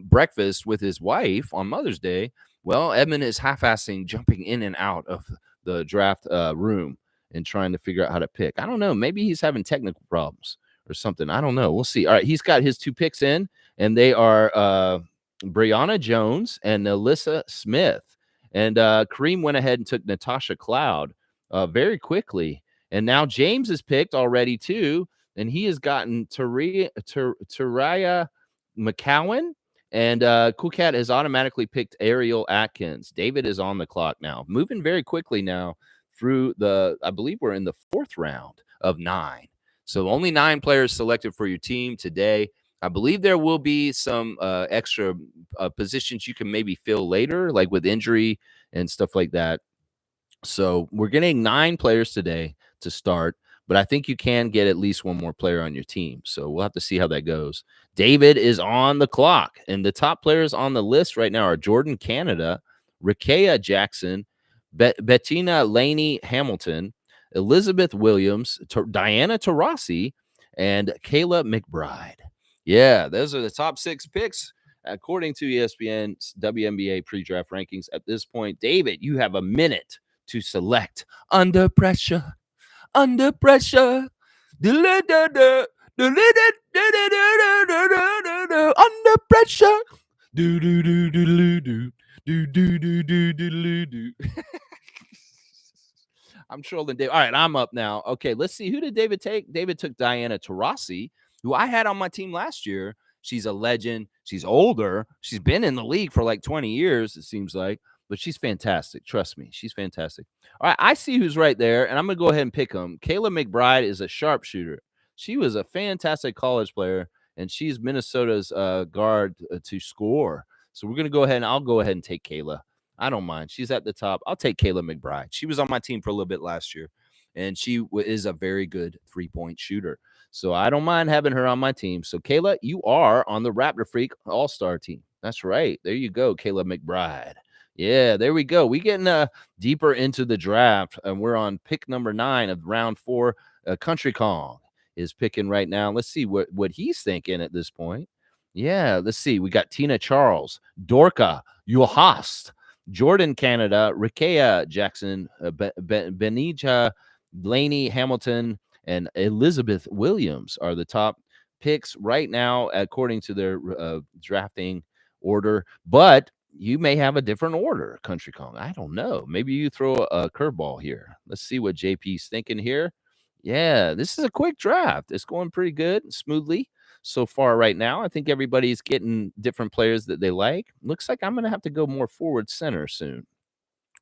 breakfast with his wife on Mother's Day, well, Edmund is half-assing jumping in and out of the draft room and trying to figure out how to pick. I don't know. Maybe he's having technical problems or something. I don't know. We'll see. All right, he's got his 2 picks in, and they are Brianna Jones and Alyssa Smith. And Kareem went ahead and took Natasha Cloud very quickly. And now James is picked already too. And he has gotten Tariya McCowan. And Cool Cat has automatically picked Ariel Atkins. David is on the clock now. Moving very quickly now through I believe we're in the 4th round of 9. So only 9 players selected for your team today. I believe there will be some extra positions you can maybe fill later, like with injury and stuff like that. So we're getting 9 players today to start, but I think you can get at least one more player on your team. So we'll have to see how that goes. David is on the clock, and the top players on the list right now are Jordan Canada, Rakea Jackson, Bettina Laney Hamilton, Elizabeth Williams, Diana Taurasi, and Kayla McBride. Yeah, those are the top 6 picks according to ESPN's WNBA pre-draft rankings at this point. David, you have a minute to select under pressure. Under pressure. Under pressure. I'm trolling Dave. All right, I'm up now. Okay, let's see. Who did David take? David took Diana Taurasi, who I had on my team last year. She's a legend. She's older. She's been in the league for like 20 years, it seems like, but she's fantastic. Trust me, she's fantastic. All right, I see who's right there, and I'm going to go ahead and pick him. Kayla McBride is a sharpshooter. She was a fantastic college player, and she's Minnesota's guard to score. So we're going to go ahead, and I'll go ahead and take Kayla. I don't mind. She's at the top. I'll take Kayla McBride. She was on my team for a little bit last year, and she is a very good 3-point shooter. So I don't mind having her on my team. So, Kayla, you are on the Raptor Freak All-Star team. That's right. There you go, Kayla McBride. Yeah, there we go. We getting deeper into the draft, and we're on pick number 9 of round 4. Country Kong is picking right now. Let's see what he's thinking at this point. Yeah, let's see. We got Tina Charles, Dorka, Yohast, Jordan Canada, Rikea Jackson, Benija, Blaney Hamilton, and Elizabeth Williams are the top picks right now, according to their drafting order. But you may have a different order, Country Kong. I don't know. Maybe you throw a curveball here. Let's see what JP's thinking here. Yeah, this is a quick draft. It's going pretty good, smoothly so far right now. I think everybody's getting different players that they like. Looks like I'm going to have to go more forward center soon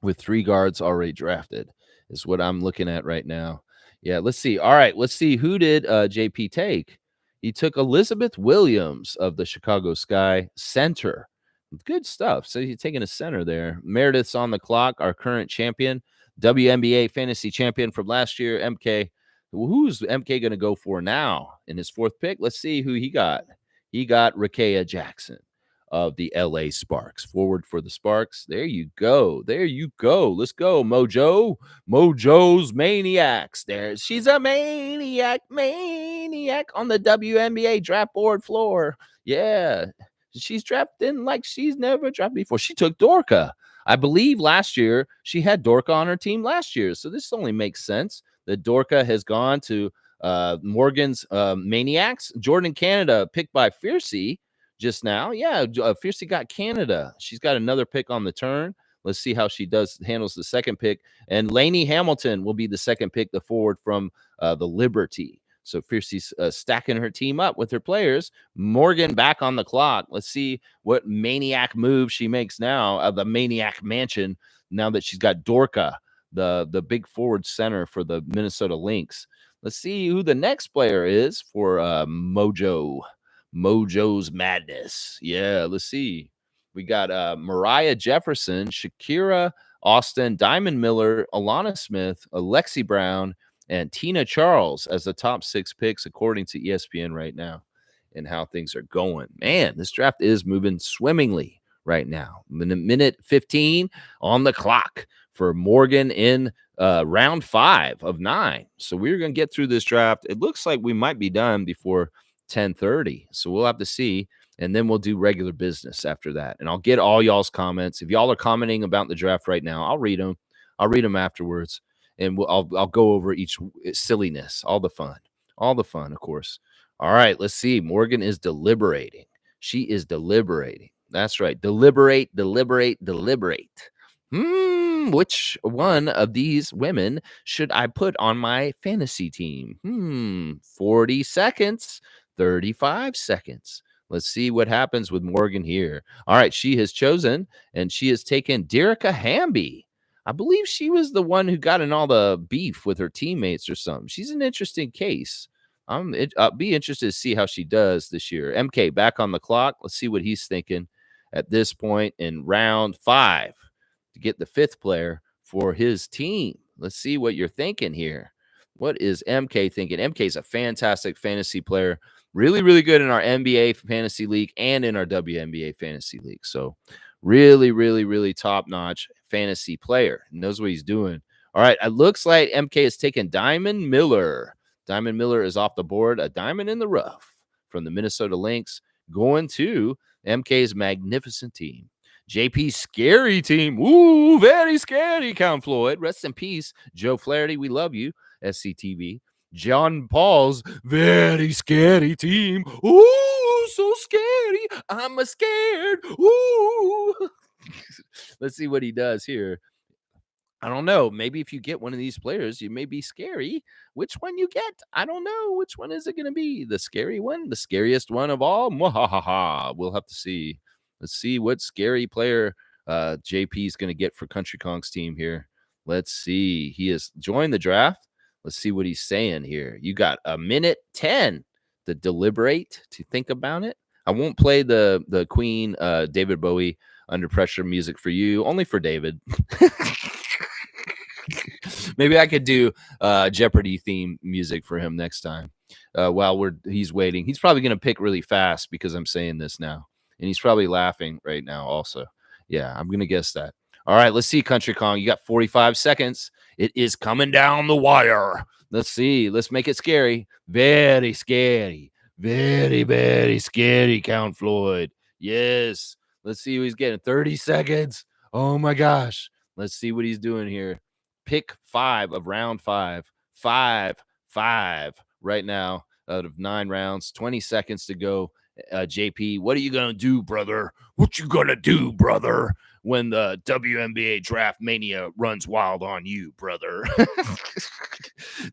with 3 guards already drafted is what I'm looking at right now. Yeah, let's see. All right, let's see. Who did JP take? He took Elizabeth Williams of the Chicago Sky, center. Good stuff. So he's taking a center there. Meredith's on the clock, our current champion, WNBA fantasy champion from last year, MK. Who's MK going to go for now in his 4th pick? Let's see who he got. He got Rikea Jackson of the LA Sparks. Forward for the Sparks. There you go. There you go. Let's go, Mojo. Mojo's Maniacs. She's a maniac on the WNBA draft board floor. Yeah. She's drafted in like she's never drafted before. She took Dorka. I believe last year she had Dorka on her team last year. So this only makes sense that Dorka has gone to Morgan's Maniacs. Jordan Canada picked by Fiercey just now. Yeah, Fiercey got Canada. She's got another pick on the turn. Let's see how she handles the second pick. And Lainey Hamilton will be the second pick, the forward from the Liberty. So Fiercey's stacking her team up with her players. Morgan back on the clock. Let's see what maniac move she makes now of the Maniac Mansion now that she's got Dorka, the big forward center for the Minnesota Lynx. Let's see who the next player is for Mojo's Madness. Yeah, let's see. We got Mariah Jefferson, Shakira Austin, Diamond Miller, Alana Smith, Alexi Brown, and Tina Charles as the top 6 picks, according to ESPN right now, and how things are going. Man, this draft is moving swimmingly right now. Minute 15 on the clock for Morgan in round 5 of 9. So we're going to get through this draft. It looks like we might be done before 10:30. So we'll have to see. And then we'll do regular business after that. And I'll get all y'all's comments. If y'all are commenting about the draft right now, I'll read them. I'll read them afterwards. And I'll go over each silliness, all the fun, of course. All right, let's see. Morgan is deliberating. She is deliberating. That's right. Deliberate. Which one of these women should I put on my fantasy team? 40 seconds, 35 seconds. Let's see what happens with Morgan here. All right, she has chosen, and she has taken Derica Hamby. I believe she was the one who got in all the beef with her teammates or something. She's an interesting case. I'll be interested to see how she does this year. MK back on the clock. Let's see what he's thinking at this point in round 5 to get the 5th player for his team. Let's see what you're thinking here. What is MK thinking? MK is a fantastic fantasy player. Really, really good in our NBA fantasy league and in our WNBA fantasy league. So really, really, really top-notch fantasy player. Knows what he's doing. All right, it looks like MK has taken Diamond Miller. Diamond Miller is off the board. A diamond in the rough from the Minnesota Lynx going to MK's magnificent team. JP's scary team. Ooh, very scary, Count Floyd. Rest in peace, Joe Flaherty. We love you, SCTV. John Paul's very scary team. Ooh, so scary. I'm scared. Ooh. Let's see what he does here. I don't know. Maybe if you get one of these players, you may be scary. Which one you get? I don't know. Which one is it going to be? The scary one? The scariest one of all? Mwahaha. We'll have to see. Let's see what scary player JP is going to get for Country Kong's team here. Let's see. He has joined the draft. Let's see what he's saying here. You got a minute 10 to deliberate, to think about it. I won't play the Queen David Bowie Under Pressure music for you, only for David. Maybe I could do Jeopardy theme music for him next time while he's waiting. He's probably going to pick really fast because I'm saying this now. And he's probably laughing right now also. Yeah, I'm going to guess that. All right, let's see, Country Kong. You got 45 seconds. It is coming down the wire. Let's see. Let's make it scary. Very scary. Very, very scary, Count Floyd. Yes. Let's see who he's getting. 30 seconds. Oh my gosh. Let's see what he's doing here. Pick 5 of round 5. 5 right now out of 9 rounds. 20 seconds to go. JP, what are you going to do, brother? What you going to do, brother, when the WNBA draft mania runs wild on you, brother?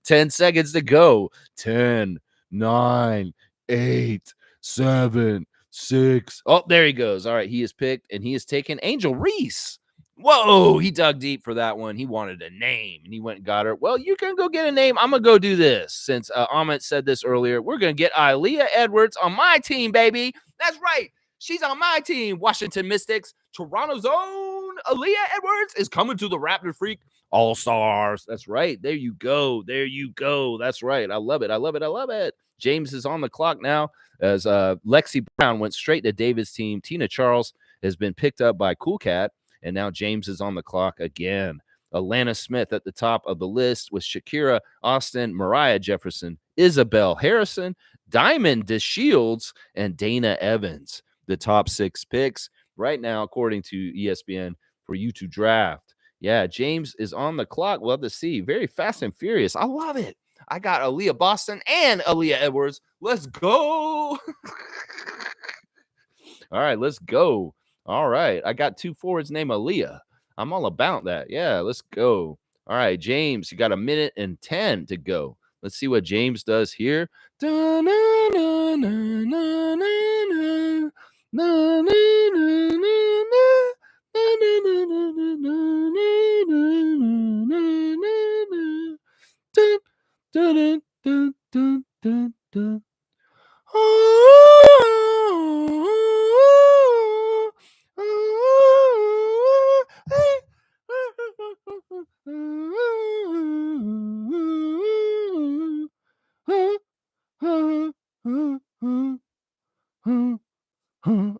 10 seconds to go. 10, 9, 8, 7, 6. Oh, there he goes. All right, he is picked, and he is taken Angel Reese. Whoa, he dug deep for that one. He wanted a name, and he went and got her. Well, you can go get a name. I'm going to go do this. Since Amit said this earlier, we're going to get Aaliyah Edwards on my team, baby. That's right. She's on my team. Washington Mystics. Toronto's own Aaliyah Edwards is coming to the Raptor Freak All-Stars. That's right. There you go. There you go. That's right. I love it. I love it. I love it. James is on the clock now as Lexi Brown went straight to David's team. Tina Charles has been picked up by Cool Cat. And now James is on the clock again. Alana Smith at the top of the list with Shakira Austin, Mariah Jefferson, Isabel Harrison, Diamond DeShields, and Dana Evans. The top 6 picks right now, according to ESPN, for you to draft. Yeah, James is on the clock. Love to see. Very fast and furious. I love it. I got Aaliyah Boston and Aaliyah Edwards. Let's go. All right, let's go. All right. I got 2 forwards named Aaliyah. I'm all about that. Yeah, let's go. All right, James, you got 1 minute and 10 to go. Let's see what James does here.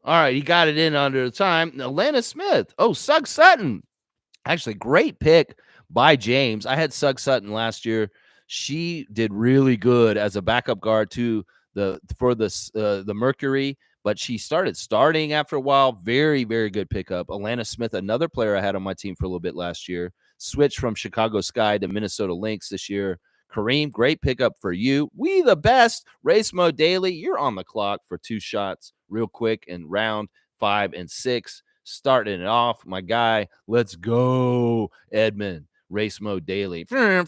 All right, he got it in under the time. Alana Smith. Oh, Sugg Sutton. Actually, great pick by James. I had Sugg Sutton last year. She did really good as a backup guard to the Mercury, but she starting after a while. Very, very good pickup. Alana Smith, another player I had on my team for a little bit last year, switched from Chicago Sky to Minnesota Lynx this year. Kareem, great pickup for you. We the best. Race Mode Daily, you're on the clock for 2 shots real quick in round 5 and 6. Starting it off, my guy. Let's go, Edmund. Race Mode Daily. Yeah,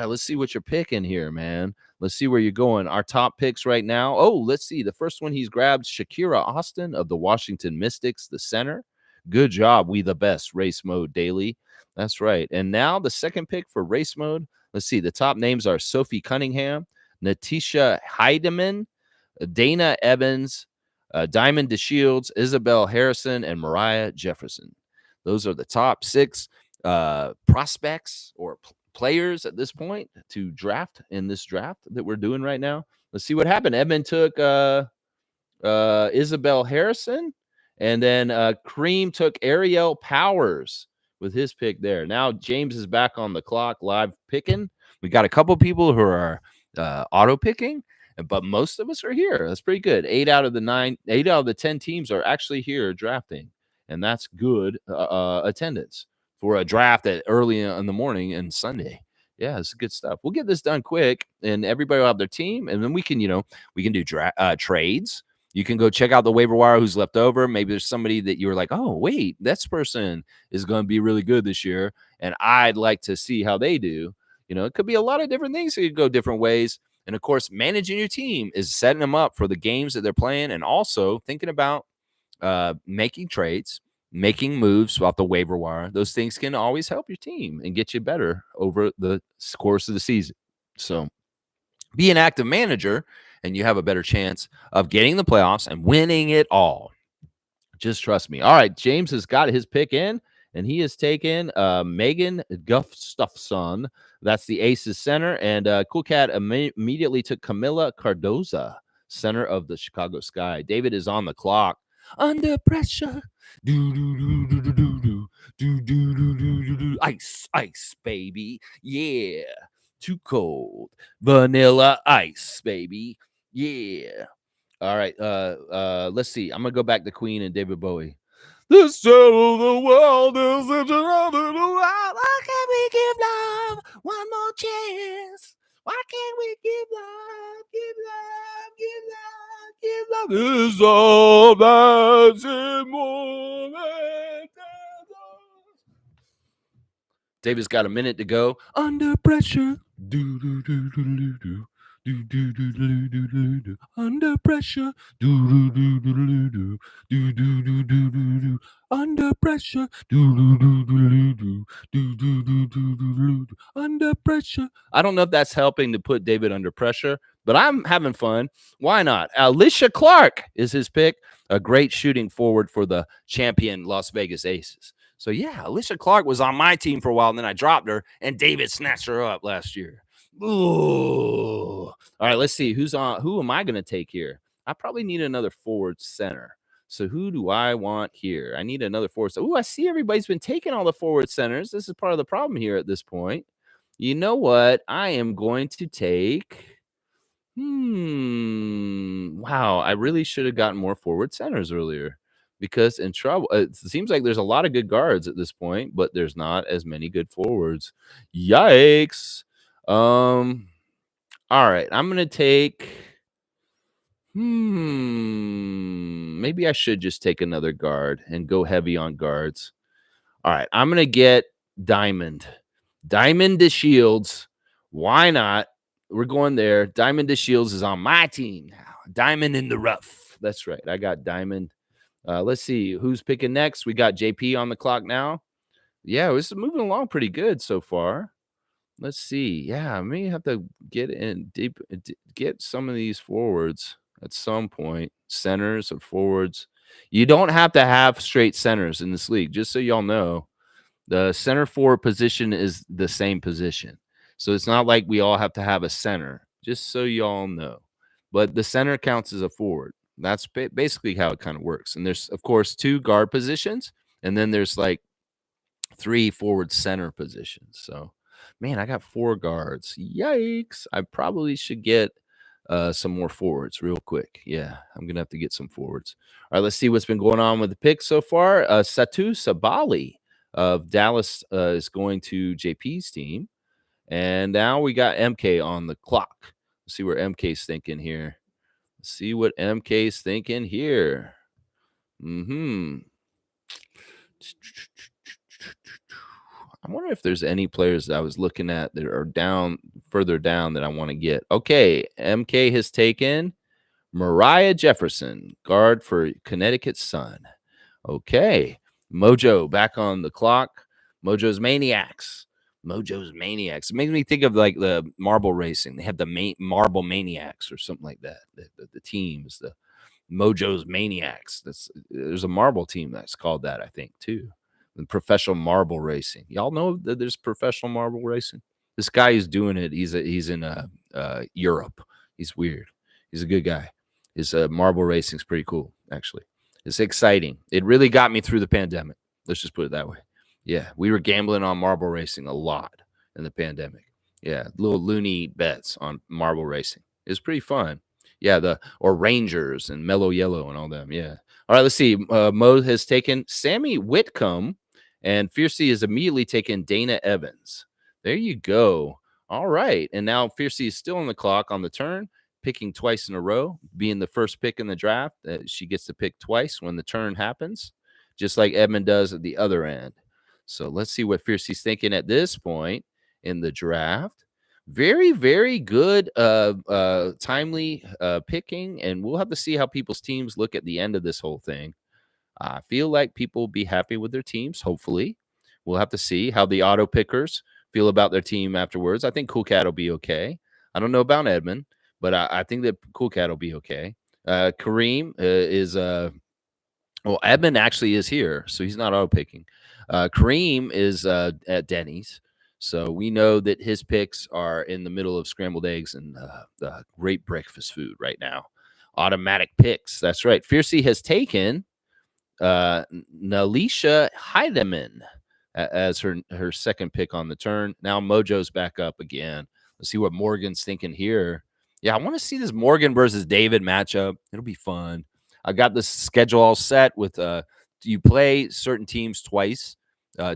let's see what you're picking here, man. Let's see where you're going. Our top picks right now. Oh, let's see. The first one he's grabbed, Shakira Austin of the Washington Mystics, the center. Good job. We the best. Race Mode Daily. That's right. And now the second pick for Race Mode. Let's see. The top names are Sophie Cunningham, Natisha Heidemann, Dana Evans, Diamond DeShields, Isabel Harrison, and Mariah Jefferson. Those are the top 6 prospects or players at this point to draft in this draft that we're doing right now. Let's see what happened. Edmund took Isabel Harrison, and then Kareem took Ariel Powers with his pick there. Now James is back on the clock, live picking. We got a couple people who are auto picking, but most of us are here. That's pretty good. 8 out of the 10 teams are actually here drafting, and that's good attendance for a draft at early in the morning and Sunday. Yeah, it's good stuff. We'll get this done quick, and everybody will have their team, and then we can do trades. You can go check out the waiver wire who's left over. Maybe there's somebody that you were like, oh, wait, this person is going to be really good this year, and I'd like to see how they do. It could be a lot of different things. It could go different ways. And, of course, managing your team is setting them up for the games that they're playing, and also thinking about making trades, making moves off the waiver wire. Those things can always help your team and get you better over the course of the season. So be an active manager, and you have a better chance of getting the playoffs and winning it all. Just trust me. All right, James has got his pick in, and he has taken Megan Gustafson. That's the Aces center. And Cool Cat immediately took Camila Cardoza, center of the Chicago Sky. David is on the clock. Under pressure. Do do do do do do do do do do do do. Ice, ice, baby. Yeah. Too cold. Vanilla ice, baby. Yeah. All right. Let's see. I'm gonna go back to Queen and David Bowie. This center of the world is such another world. Why can't we give love one more chance? Why can't we give love, give love, give love, give love? Is all that's in moment. David's got a minute to go. Under pressure. Do do do do do do. Do do do do do do do. Under pressure. Do do do do do do. Do do do do do do. Under pressure. Do do do do do do. Do do do do do do. Under pressure. I don't know if that's helping to put David under pressure, but I'm having fun. Why not? Alicia Clark is his pick. A great shooting forward for the champion Las Vegas Aces. So yeah, Alicia Clark was on my team for a while, and then I dropped her, and David snatched her up last year. Ooh. All right, let's see who's on. Who am I going to take here? I probably need another forward center. So who do I want here? I need another forward center. Ooh, I see everybody's been taking all the forward centers. This is part of the problem here at this point. You know what? I am going to take. Wow, I really should have gotten more forward centers earlier because in trouble. It seems like there's a lot of good guards at this point, but there's not as many good forwards. Yikes. All right, I'm gonna take. Maybe I should just take another guard and go heavy on guards. All right, I'm gonna get Diamond. Diamond to Shields. Why not? We're going there. Diamond to Shields is on my team now. Diamond in the rough. That's right. I got Diamond. Let's see who's picking next. We got JP on the clock now. Yeah, this is moving along pretty good so far. Let's see. Yeah, I may have to get in deep, get some of these forwards at some point. Centers or forwards. You don't have to have straight centers in this league, just so y'all know. The center forward position is the same position. So it's not like we all have to have a center, just so y'all know. But the center counts as a forward. That's basically how it kind of works. And there's, of course, 2 guard positions, and then there's like 3 forward center positions. So, man, I got 4 guards. Yikes. I probably should get some more forwards real quick. Yeah, I'm going to have to get some forwards. All right, let's see what's been going on with the picks so far. Satu Sabali of Dallas is going to JP's team. And now we got MK on the clock. Let's see where MK's thinking here. Let's see what MK's thinking here. I wonder if there's any players that I was looking at that are further down that I want to get. Okay, MK has taken Mariah Jefferson, guard for Connecticut Sun. Okay, Mojo back on the clock. Mojo's Maniacs. It makes me think of like the marble racing. They have the Marble Maniacs or something like that. The team is the Mojo's Maniacs. There's a marble team that's called that, I think, too. And professional marble racing. Y'all know that there's professional marble racing. This guy who's doing it, he's in Europe. He's weird. He's a good guy. His marble racing is pretty cool, actually. It's exciting. It really got me through the pandemic. Let's just put it that way. Yeah, we were gambling on marble racing a lot in the pandemic. Yeah, little loony bets on marble racing. It was pretty fun. Yeah, or Rangers and Mellow Yellow and all them. Yeah. All right, let's see. Mo has taken Sammy Whitcomb, and Fiercey has immediately taken Dana Evans. There you go. All right. And now Fiercey is still on the clock on the turn, picking twice in a row, being the first pick in the draft. She gets to pick twice when the turn happens, just like Edmund does at the other end. So let's see what Fiercey's thinking at this point in the draft. Very, very good, timely picking, and we'll have to see how people's teams look at the end of this whole thing. I feel like people will be happy with their teams, hopefully. We'll have to see how the auto pickers feel about their team afterwards. I think Cool Cat will be okay. I don't know about Edmund, but I think that Cool Cat will be okay. Kareem is well, Edmund actually is here, so he's not auto picking. Kareem is at Denny's. So we know that his picks are in the middle of scrambled eggs and great breakfast food right now. Automatic picks. That's right. Fiercey has taken Nalisha Heidemann as her second pick on the turn. Now Mojo's back up again. Let's see what Morgan's thinking here. Yeah, I want to see this Morgan versus David matchup. It'll be fun. I got this schedule all set with you play certain teams twice.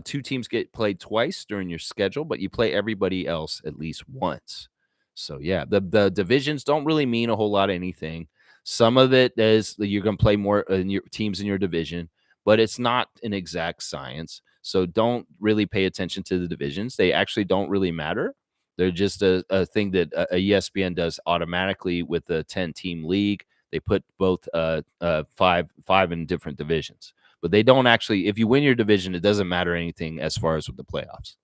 Two teams get played twice during your schedule, but you play everybody else at least once. So yeah, the divisions don't really mean a whole lot of anything. Some of it is that you're going to play more in your teams in your division, but it's not an exact science. So don't really pay attention to the divisions. They actually don't really matter. They're just a thing that a ESPN does automatically with the 10-team league. They put both five in different divisions, but they don't actually. If you win your division, it doesn't matter anything as far as with the playoffs.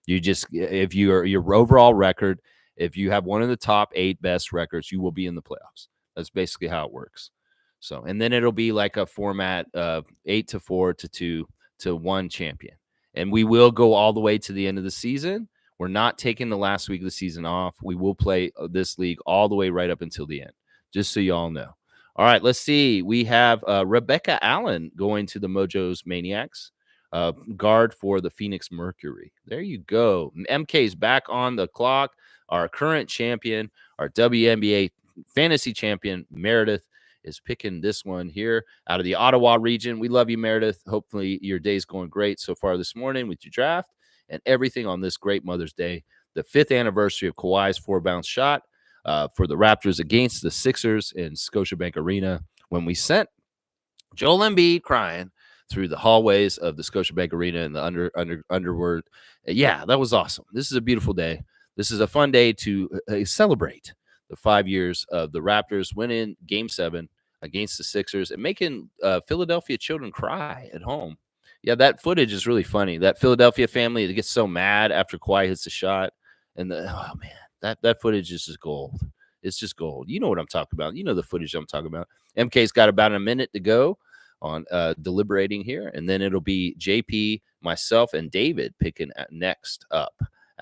You just if your overall record, if you have one of the top 8 best records, you will be in the playoffs. That's basically how it works. So, and then it'll be like a format of 8-4 to 2 to 1 champion. And we will go all the way to the end of the season. We're not taking the last week of the season off. We will play this league all the way right up until the end, just so you all know. All right, let's see. We have Rebecca Allen going to the Mojo's Maniacs, guard for the Phoenix Mercury. There you go. MK's back on the clock. Our current champion, our WNBA fantasy champion, Meredith, is picking this one here out of the Ottawa region. We love you, Meredith. Hopefully your day's going great so far this morning with your draft and everything on this great Mother's Day, the 5th anniversary of Kawhi's 4-bounce shot for the Raptors against the Sixers in Scotiabank Arena when we sent Joel Embiid crying through the hallways of the Scotiabank Arena in the underworld. Yeah, that was awesome. This is a beautiful day. This is a fun day to celebrate the 5 years of the Raptors winning Game 7 against the Sixers and making Philadelphia children cry at home. Yeah, that footage is really funny. That Philadelphia family that gets so mad after Kawhi hits the shot. And oh, man, that footage is just gold. It's just gold. You know what I'm talking about. You know the footage I'm talking about. MK's got about a minute to go on deliberating here. And then it'll be JP, myself, and David picking next up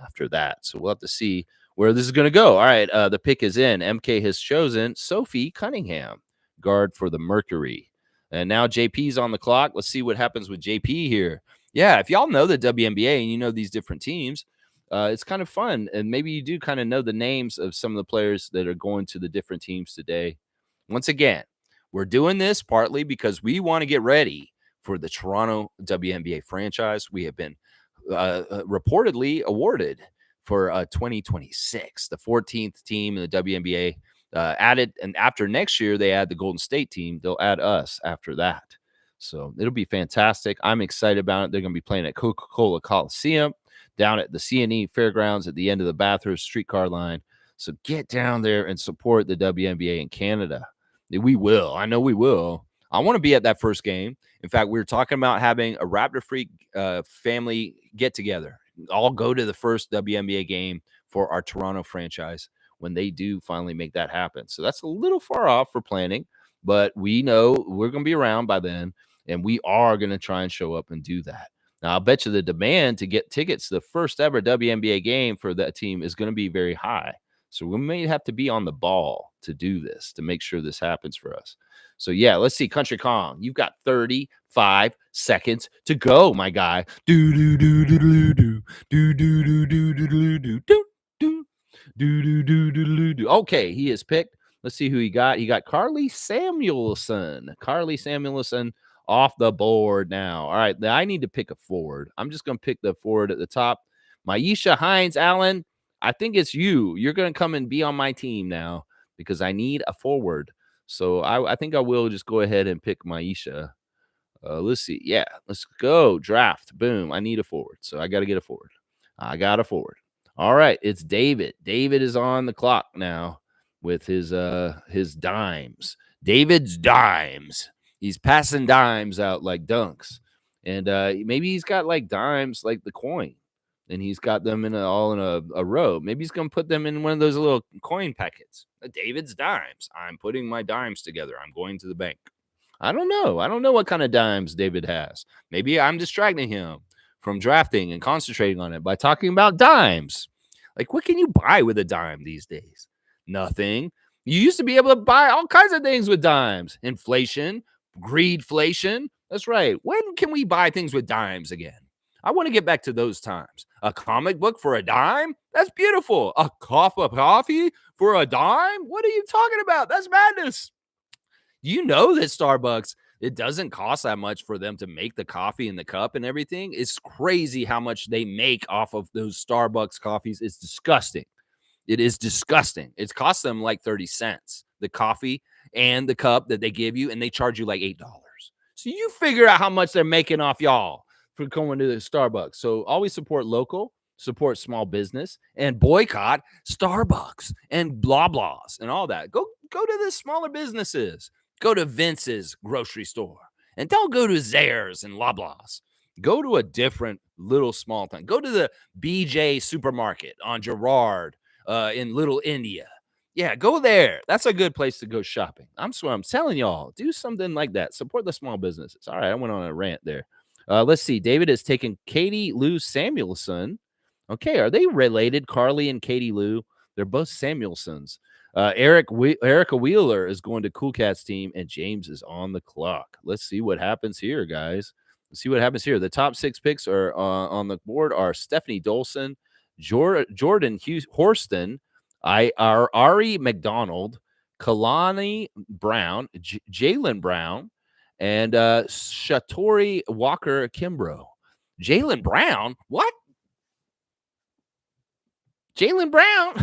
after that. So we'll have to see where this is going to go. All right, the pick is in. MK has chosen Sophie Cunningham, guard for the Mercury. And now JP's on the clock. Let's see what happens with JP here. Yeah, if y'all know the WNBA and you know these different teams, it's kind of fun. And maybe you do kind of know the names of some of the players that are going to the different teams today. Once again, we're doing this partly because we want to get ready for the Toronto WNBA franchise. We have been reportedly awarded for 2026, the 14th team in the WNBA added. And after next year, they add the Golden State team. They'll add us after that. So it'll be fantastic. I'm excited about it. They're going to be playing at Coca-Cola Coliseum down at the CNE Fairgrounds at the end of the Bathurst streetcar line. So get down there and support the WNBA in Canada. We will. I know we will. I want to be at that first game. In fact, we were talking about having a Raptor Freak family get together. All go to the first WNBA game for our Toronto franchise when they do finally make that happen. So that's a little far off for planning, but we know we're going to be around by then, and we are going to try and show up and do that. Now, I'll bet you the demand to get tickets to the first ever WNBA game for that team is going to be very high. So we may have to be on the ball to do this, to make sure this happens for us. So, yeah, let's see. Country Kong, you've got 35 seconds to go, my guy. Do, do, do, do, do, do, do, do, do, do, do, do, do, do, do, do, do, do, do. Okay, he is picked. Let's see who he got. He got Carly Samuelson. Carly Samuelson off the board now. All right, I need to pick a forward. I'm just going to pick the forward at the top. Maisha Hines Allen, I think it's you. You're going to come and be on my team now because I need a forward. So I think I will just go ahead and pick Maisha. Let's see. Yeah, let's go. Draft. Boom. I need a forward. So I got to get a forward. I got a forward. All right. It's David. David is on the clock now with his dimes. David's dimes. He's passing dimes out like dunks. And maybe he's got like dimes like the coin. And he's got them all in a row. Maybe he's going to put them in one of those little coin packets. David's dimes. I'm putting my dimes together. I'm going to the bank. I don't know. I don't know what kind of dimes David has. Maybe I'm distracting him from drafting and concentrating on it by talking about dimes. Like, what can you buy with a dime these days? Nothing. You used to be able to buy all kinds of things with dimes. Inflation Greedflation. That's right. When can we buy things with dimes again? I want to get back to those times. A comic book for a dime? That's beautiful. A cup of coffee for a dime? What are you talking about? That's madness. You know that Starbucks, it doesn't cost that much for them to make the coffee in the cup and everything. It's crazy how much they make off of those Starbucks coffees. It's disgusting. It is disgusting. It's cost them like 30 cents, the coffee and the cup that they give you, and they charge you like $8. So you figure out how much they're making off y'all for going to the Starbucks. So always support local, support small business, and boycott Starbucks and blah blahs and all that. Go to the smaller businesses. Go to Vince's grocery store. And don't go to Zares and Loblaws. Go to a different little small town. Go to the BJ supermarket on Girard in Little India. Yeah, go there. That's a good place to go shopping. I'm telling y'all, do something like that. Support the small businesses. All right, I went on a rant there. Let's see. David has taken Katie Lou Samuelson. Okay, are they related? Carly and Katie Lou. They're both Samuelsons. Erica Wheeler is going to Cool Cat's team, and James is on the clock. Let's see what happens here, guys. Let's see what happens here. The top 6 picks are on the board are Stephanie Dolson, Jordan Horston, Ari McDonald, Kalani Brown, Jalen Brown, and Shatori Walker Kimbrough. Jalen Brown? What? Jalen Brown?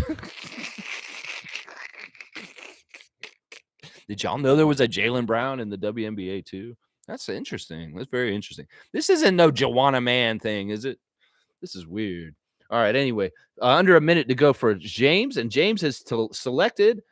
Did y'all know there was a Jalen Brown in the WNBA too? That's interesting. That's very interesting. This isn't no Joanna Man thing, is it? This is weird. All right. Anyway, under a minute to go for James, and James has selected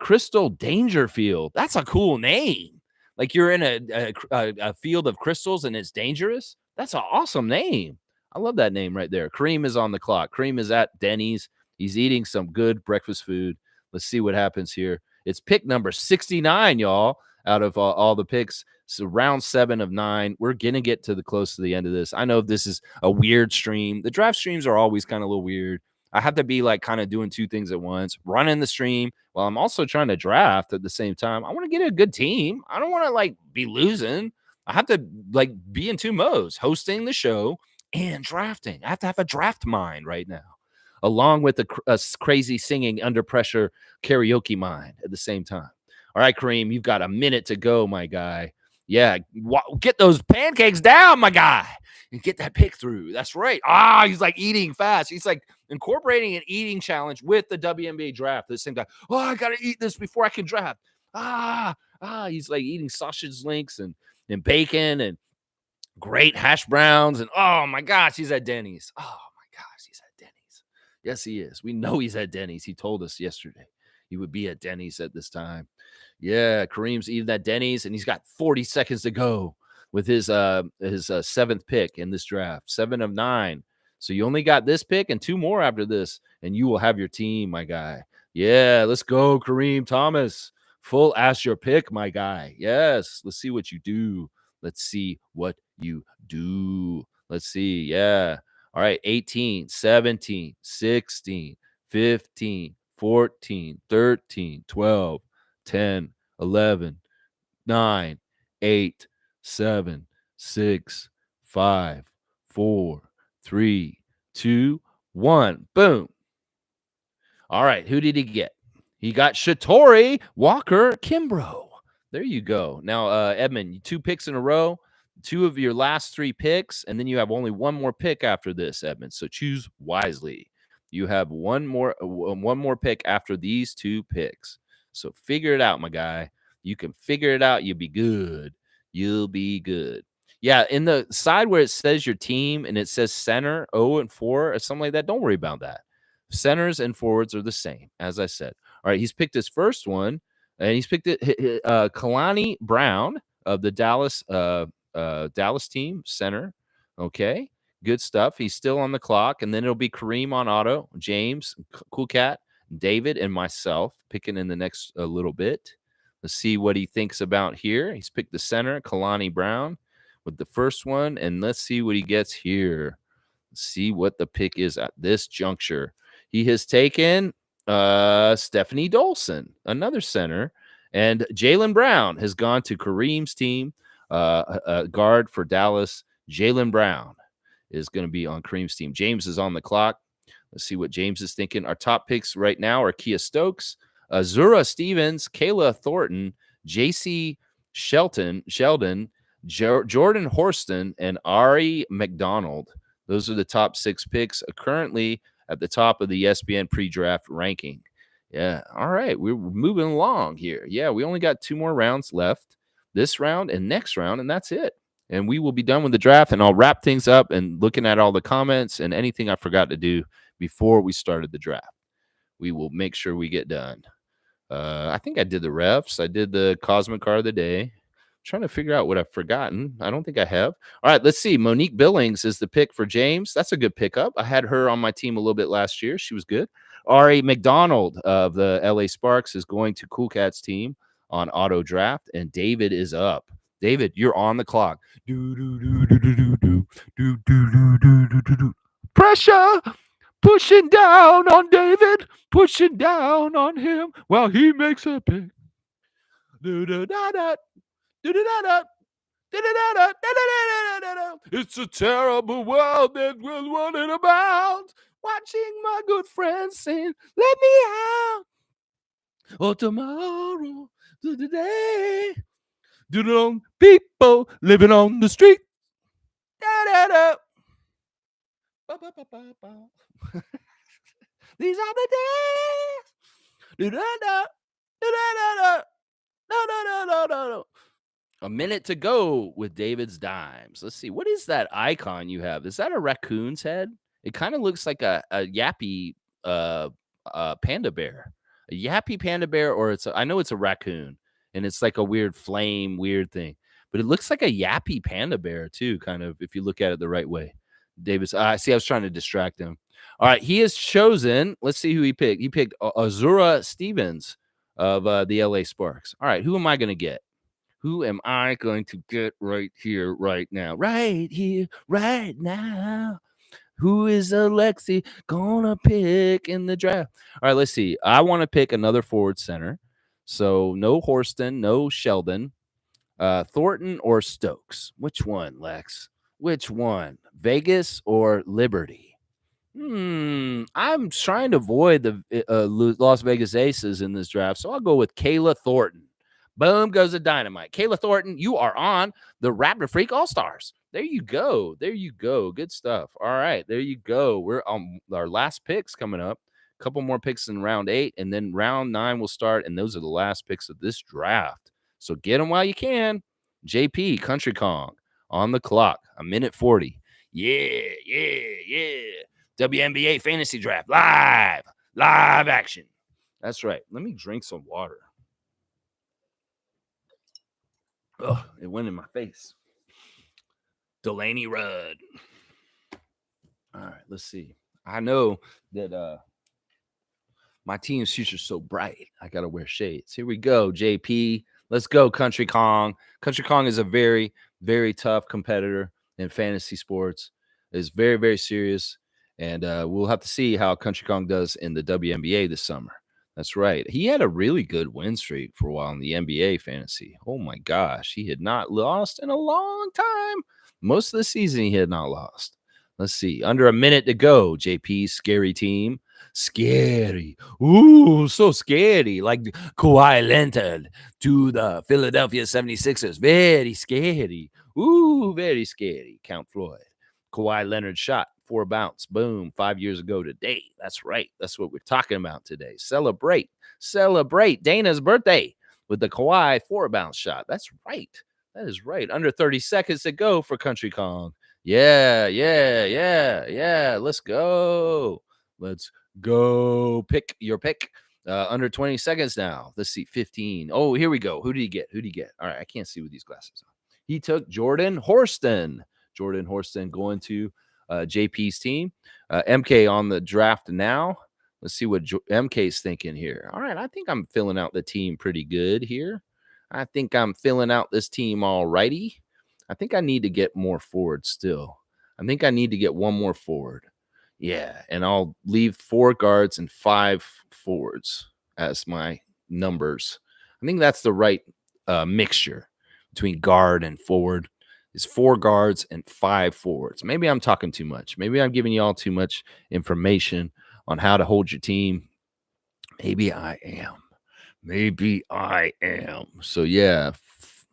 Crystal Dangerfield. That's a cool name. Like you're in a field of crystals and it's dangerous. That's an awesome name. I love that name right there. Kareem is on the clock. Kareem is at Denny's. He's eating some good breakfast food. Let's see what happens here. It's pick number 69, y'all, out of all the picks. So round 7 of 9. We're going to get to the close to the end of this. I know this is a weird stream. The draft streams are always kind of a little weird. I have to be like kind of doing 2 things at once, running the stream while I'm also trying to draft at the same time. I want to get a good team. I don't want to like be losing. I have to like be in 2 modes, hosting the show and drafting. I have to have a draft mind right now, along with a crazy singing under pressure karaoke mind at the same time. All right, Kareem, you've got a minute to go, my guy. Yeah, get those pancakes down, my guy, and get that pick through. That's right. He's like eating fast. He's like incorporating an eating challenge with the WNBA draft at the same time. Oh, I got to eat this before I can draft. He's like eating sausage links and bacon and great hash browns. And oh my gosh, he's at Denny's. Oh my gosh, he's at Denny's. Yes, he is. We know he's at Denny's. He told us yesterday he would be at Denny's at this time. Yeah, Kareem's eating at Denny's, and he's got 40 seconds to go with his 7th pick in this draft, 7 of 9. So you only got this pick and 2 more after this, and you will have your team, my guy. Yeah, let's go, Kareem Thomas. Full ask your pick, my guy. Yes, let's see what you do. Let's see what you do. Let's see. Yeah. All right. 18, 17, 16, 15, 14, 13, 12, 10, 11, 9, 8, 7, 6, 5, 4, 3, 2, 1. Boom. All right. Who did he get? He got Shatori Walker Kimbrough. There you go. Now, Edmund, 2 picks in a row, 2 of your last 3 picks, and then you have only 1 more pick after this, Edmund. So choose wisely. You have one more pick after these 2 picks. So figure it out, my guy. You can figure it out. You'll be good. You'll be good. Yeah, in the side where it says your team and it says center 0 and 4 or something like that, don't worry about that. Centers and forwards are the same, as I said. All right, he's picked his first one. And he's picked it, Kalani Brown of the Dallas team, center. Okay, good stuff. He's still on the clock. And then it'll be Kareem on auto, James, Cool Cat, David, and myself picking in the next little bit. Let's see what he thinks about here. He's picked the center, Kalani Brown, with the first one. And let's see what he gets here. Let's see what the pick is at this juncture. He has taken Stephanie Dolson, another center, And Jaylen Brown has gone to Kareem's team, a guard for Dallas. Jaylen Brown is going to be on Kareem's team. James is on the clock. Let's see what James is thinking. Our top picks right now are Kia Stokes, Azura Stevens, Kayla Thornton, JC Sheldon, Jordan Horston, and Ari McDonald. Those are the top 6 picks currently at the top of the ESPN pre-draft ranking. Yeah. All right. We're moving along here. Yeah. We only got 2 more rounds left, this round and next round, and that's it. And we will be done with the draft, and I'll wrap things up and looking at all the comments and anything I forgot to do before we started the draft. We will make sure we get done. I think I did the refs. I did the Cosmic Car of the Day. Trying to figure out what I've forgotten. I don't think I have. All right, let's see. Monique Billings is the pick for James. That's a good pickup. I had her on my team a little bit last year. She was good. Ari McDonald of the LA Sparks is going to Cool Cat's team on auto draft, and David is up. David, you're on the clock. Pressure pushing down on David, pushing down on him while he makes a pick. It's a terrible world that we're running about. Watching my good friends saying, "Let me out." Oh, tomorrow, today, people living on the street. These are the days. A minute to go with David's dimes. Let's see. What is that icon you have? Is that a raccoon's head? It kind of looks like a yappy panda bear. A yappy panda bear, or I know it's a raccoon, and it's like a weird flame, weird thing. But it looks like a yappy panda bear, too, kind of, if you look at it the right way. Davis, see, I was trying to distract him. All right, he has chosen. Let's see who he picked. He picked Azura Stevens of the LA Sparks. All right, who am I going to get? Who am I going to get right here, right now? Right here, right now. Who is Alexi gonna pick in the draft? All right, let's see. I want to pick another forward center. So no Horston, no Sheldon, Thornton or Stokes. Which one, Lex? Which one? Vegas or Liberty? I'm trying to avoid the Las Vegas Aces in this draft, so I'll go with Kayla Thornton. Boom goes the dynamite. Kayla Thornton, you are on the Raptor Freak All-Stars. There you go. There you go. Good stuff. All right, there you go. We're on our last picks coming up. A couple more picks in round 8, and then round 9 will start, and those are the last picks of this draft. So get them while you can. JP, Country Kong, on the clock, a minute 40. Yeah. WNBA Fantasy Draft, live action. That's right. Let me drink some water. Oh, it went in my face. Delaney Rudd. All right, let's see. I know that my team's future's so bright. I got to wear shades. Here we go, JP. Let's go, Country Kong. Country Kong is a very, very tough competitor in fantasy sports. Is very, very serious. And we'll have to see how Country Kong does in the WNBA this summer. That's right. He had a really good win streak for a while in the NBA fantasy. Oh, my gosh. He had not lost in a long time. Most of the season, he had not lost. Let's see. Under a minute to go, JP's scary team. Scary. Ooh, so scary. Like Kawhi Leonard to the Philadelphia 76ers. Very scary. Ooh, very scary. Count Floyd. Kawhi Leonard shot. 4 bounce. Boom. 5 years ago today. That's right. That's what we're talking about today. Celebrate Dana's birthday with the Kawhi 4 bounce shot. That's right. That is right. Under 30 seconds to go for Country Kong. Yeah. Let's go. Pick your pick. Under 20 seconds now. Let's see. 15. Oh, here we go. Who did he get? All right. I can't see with these glasses on. He took Jordan Horston. Going to JP's team. MK on the draft now. Let's see what MK's thinking here. All right, I think I'm filling out the team pretty good here. I think I'm filling out this team all righty. I think I need to get more forward still. I think I need to get one more forward. Yeah, and I'll leave 4 guards and 5 forwards as my numbers. I think that's the right mixture between guard and forward. Is 4 guards and 5 forwards. Maybe I'm talking too much. Maybe I'm giving you all too much information on how to hold your team. Maybe I am. Maybe I am. So yeah,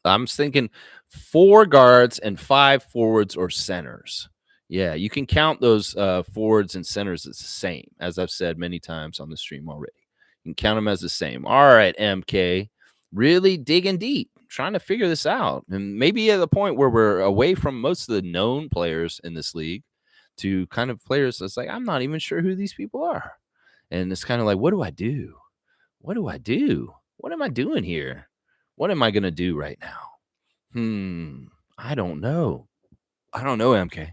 I'm thinking 4 guards and 5 forwards or centers. Yeah, you can count those forwards and centers as the same, as I've said many times on the stream already. You can count them as the same. All right, MK, really digging deep, trying to figure this out, and maybe at the point where we're away from most of the known players in this league to kind of players that's like I'm not even sure who these people are, and it's kind of like, what do I do? What do I do? What am I doing here? What am I going to do right now? I don't know. I don't know, MK.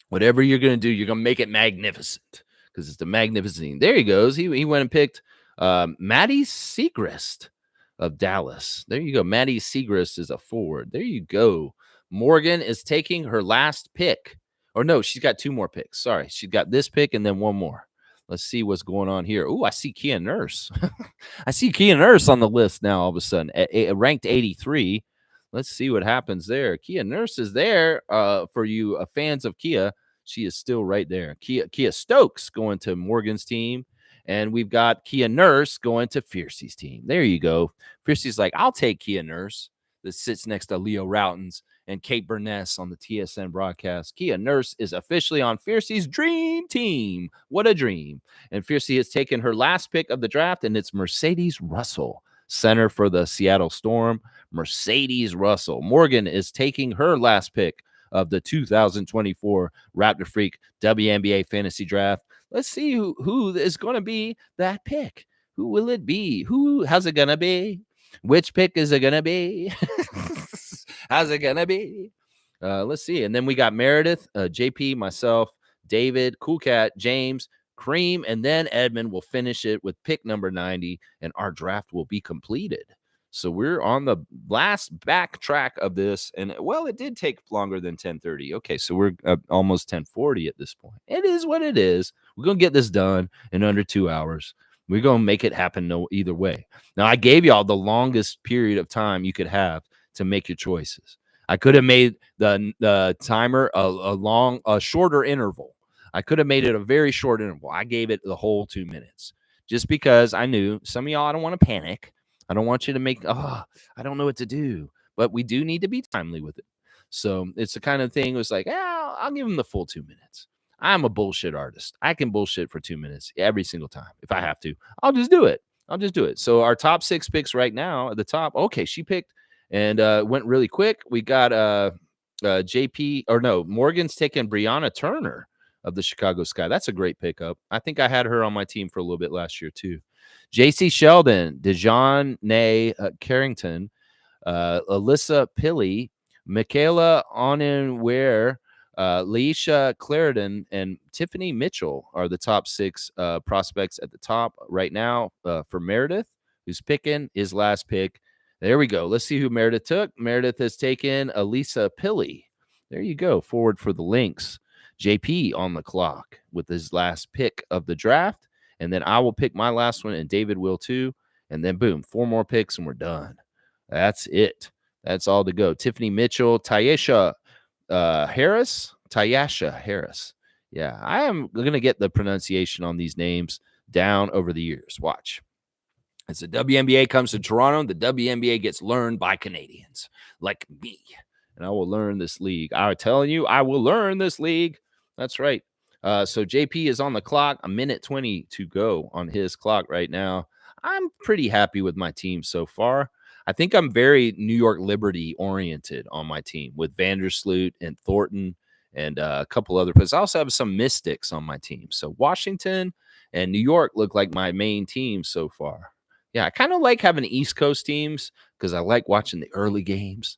Whatever you're going to do, you're going to make it magnificent because it's the magnificent. There he goes. He went and picked Maddie Segrist of Dallas. There you go. Maddie Segrist is a forward. There you go. Morgan is taking her last pick. Or no, she's got 2 more picks. Sorry. She's got this pick and then 1 more. Let's see what's going on here. Oh, I see Kia Nurse. I see Kia Nurse on the list now all of a sudden, ranked 83. Let's see what happens there. Kia Nurse is there for you fans of Kia. She is still right there. Kia Stokes going to Morgan's team. And we've got Kia Nurse going to Fiercey's team. There you go. Fiercey's like, I'll take Kia Nurse. That sits next to Leo Routens and Kate Burness on the TSN broadcast. Kia Nurse is officially on Fiercey's dream team. What a dream. And Fiercey has taken her last pick of the draft, and it's Mercedes Russell, center for the Seattle Storm. Mercedes Russell. Morgan is taking her last pick of the 2024 Raptor Freak WNBA Fantasy Draft. Let's see who is going to be that pick. Who will it be? How's it going to be? Which pick is it going to be? How's it going to be? Let's see. And then we got Meredith, JP, myself, David, Cool Cat, James, Cream, and then Edmund will finish it with pick number 90, and our draft will be completed. So we're on the last backtrack of this, and well, it did take longer than 10:30. Okay, so we're almost 10:40 at this point. It is what it is. We're gonna get this done in under 2 hours. We're gonna make it happen either way. Now, I gave y'all the longest period of time you could have to make your choices. I could have made the timer a shorter interval. I could have made it a very short interval. I gave it the whole 2 minutes just because I knew some of y'all, I don't want to panic. I don't want you to make, I don't know what to do, but we do need to be timely with it. So it's the kind of thing. It was like, I'll give him the full 2 minutes. I'm a bullshit artist. I can bullshit for 2 minutes every single time. If I have to, I'll just do it. So our top 6 picks right now at the top. Okay, she picked and went really quick. We got Morgan's taking Brianna Turner of the Chicago Sky. That's a great pickup. I think I had her on my team for a little bit last year too. JC Sheldon, DeJohn Carrington, Alyssa Pilley, Michaela Onenware, Leisha Clarendon, and Tiffany Mitchell are the top 6 prospects at the top right now for Meredith, who's picking his last pick. There we go. Let's see who Meredith took. Meredith has taken Alyssa Pilley. There you go. Forward for the Lynx. JP on the clock with his last pick of the draft. And then I will pick my last one, and David will too. And then, boom, 4 more picks, and we're done. That's it. That's all to go. Tiffany Mitchell, Tyasha Harris. Yeah, I am going to get the pronunciation on these names down over the years. Watch. As the WNBA comes to Toronto, the WNBA gets learned by Canadians like me. And I will learn this league. I'm telling you, I will learn this league. That's right. So JP is on the clock, a minute 20 to go on his clock right now. I'm pretty happy with my team so far. I think I'm very New York Liberty oriented on my team with Vandersloot and Thornton and a couple other players. I also have some Mystics on my team. So Washington and New York look like my main team so far. Yeah, I kind of like having East Coast teams because I like watching the early games,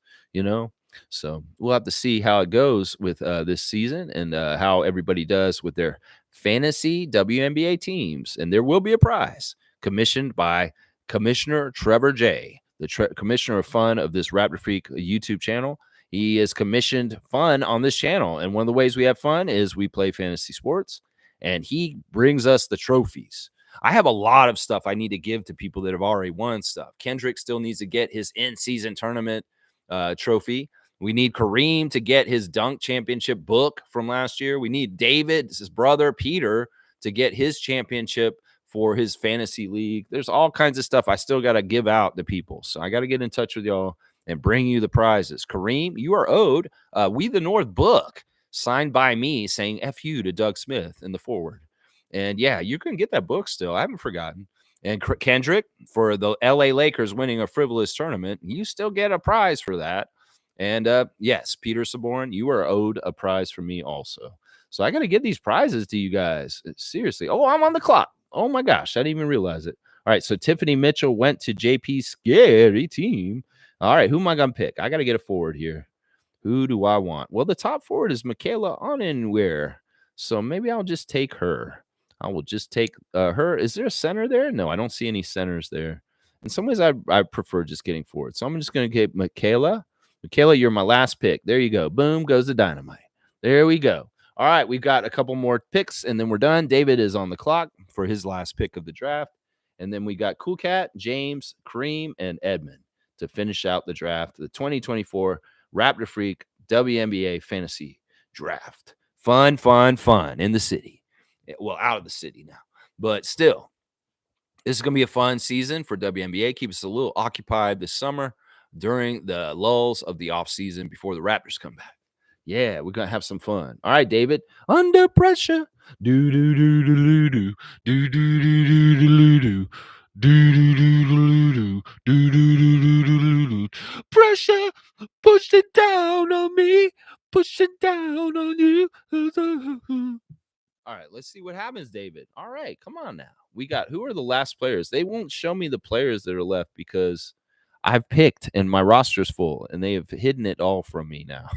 So we'll have to see how it goes with this season and how everybody does with their fantasy WNBA teams. And there will be a prize commissioned by Commissioner Trevor J., the commissioner of fun of this Raptor Freak YouTube channel. He is commissioned fun on this channel. And one of the ways we have fun is we play fantasy sports. And he brings us the trophies. I have a lot of stuff I need to give to people that have already won stuff. Kendrick still needs to get his in-season tournament trophy. We need Kareem to get his dunk championship book from last year. We need David, his brother Peter, to get his championship for his fantasy league. There's all kinds of stuff I still got to give out to people. So I got to get in touch with y'all and bring you the prizes. Kareem, you are owed We the North book signed by me saying F you to Doug Smith in the forward. And yeah, you can get that book still. I haven't forgotten. And Kendrick, for the LA Lakers winning a frivolous tournament, you still get a prize for that. And yes, Peter Saborn, you are owed a prize from me also. So I got to give these prizes to you guys. Seriously. Oh, I'm on the clock. Oh my gosh, I didn't even realize it. All right, so Tiffany Mitchell went to JP's scary team. All right, who am I going to pick? I got to get a forward here. Who do I want? Well, the top forward is Michaela Onenware. So maybe I'll just take her. I will just take her. Is there a center there? No, I don't see any centers there. In some ways, I prefer just getting forward. So I'm just going to get Michaela. Michaela, you're my last pick. There you go. Boom goes the dynamite. There we go. All right, we've got a couple more picks, and then we're done. David is on the clock for his last pick of the draft. And then we got Cool Cat, James, Kareem, and Edmund to finish out the draft, the 2024 Raptor Freak WNBA Fantasy Draft. Fun in the city. Well, out of the city now. But still, this is going to be a fun season for WNBA. Keep us a little occupied this summer during the lulls of the offseason before the Raptors come back. Yeah, we're going to have some fun. All right, David. Under pressure. Do do do do do do do do do do do. Do do do do do do do do do do. Pressure, push it down on me, push it down on you. All right, let's see what happens, David. All right, come on now. We got who are the last players? They won't show me the players that are left because I've picked and my roster's full and they have hidden it all from me now.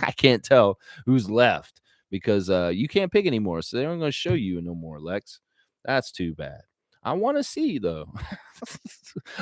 I can't tell who's left because you can't pick anymore. So they aren't going to show you no more, Lex. That's too bad. I want to see, though.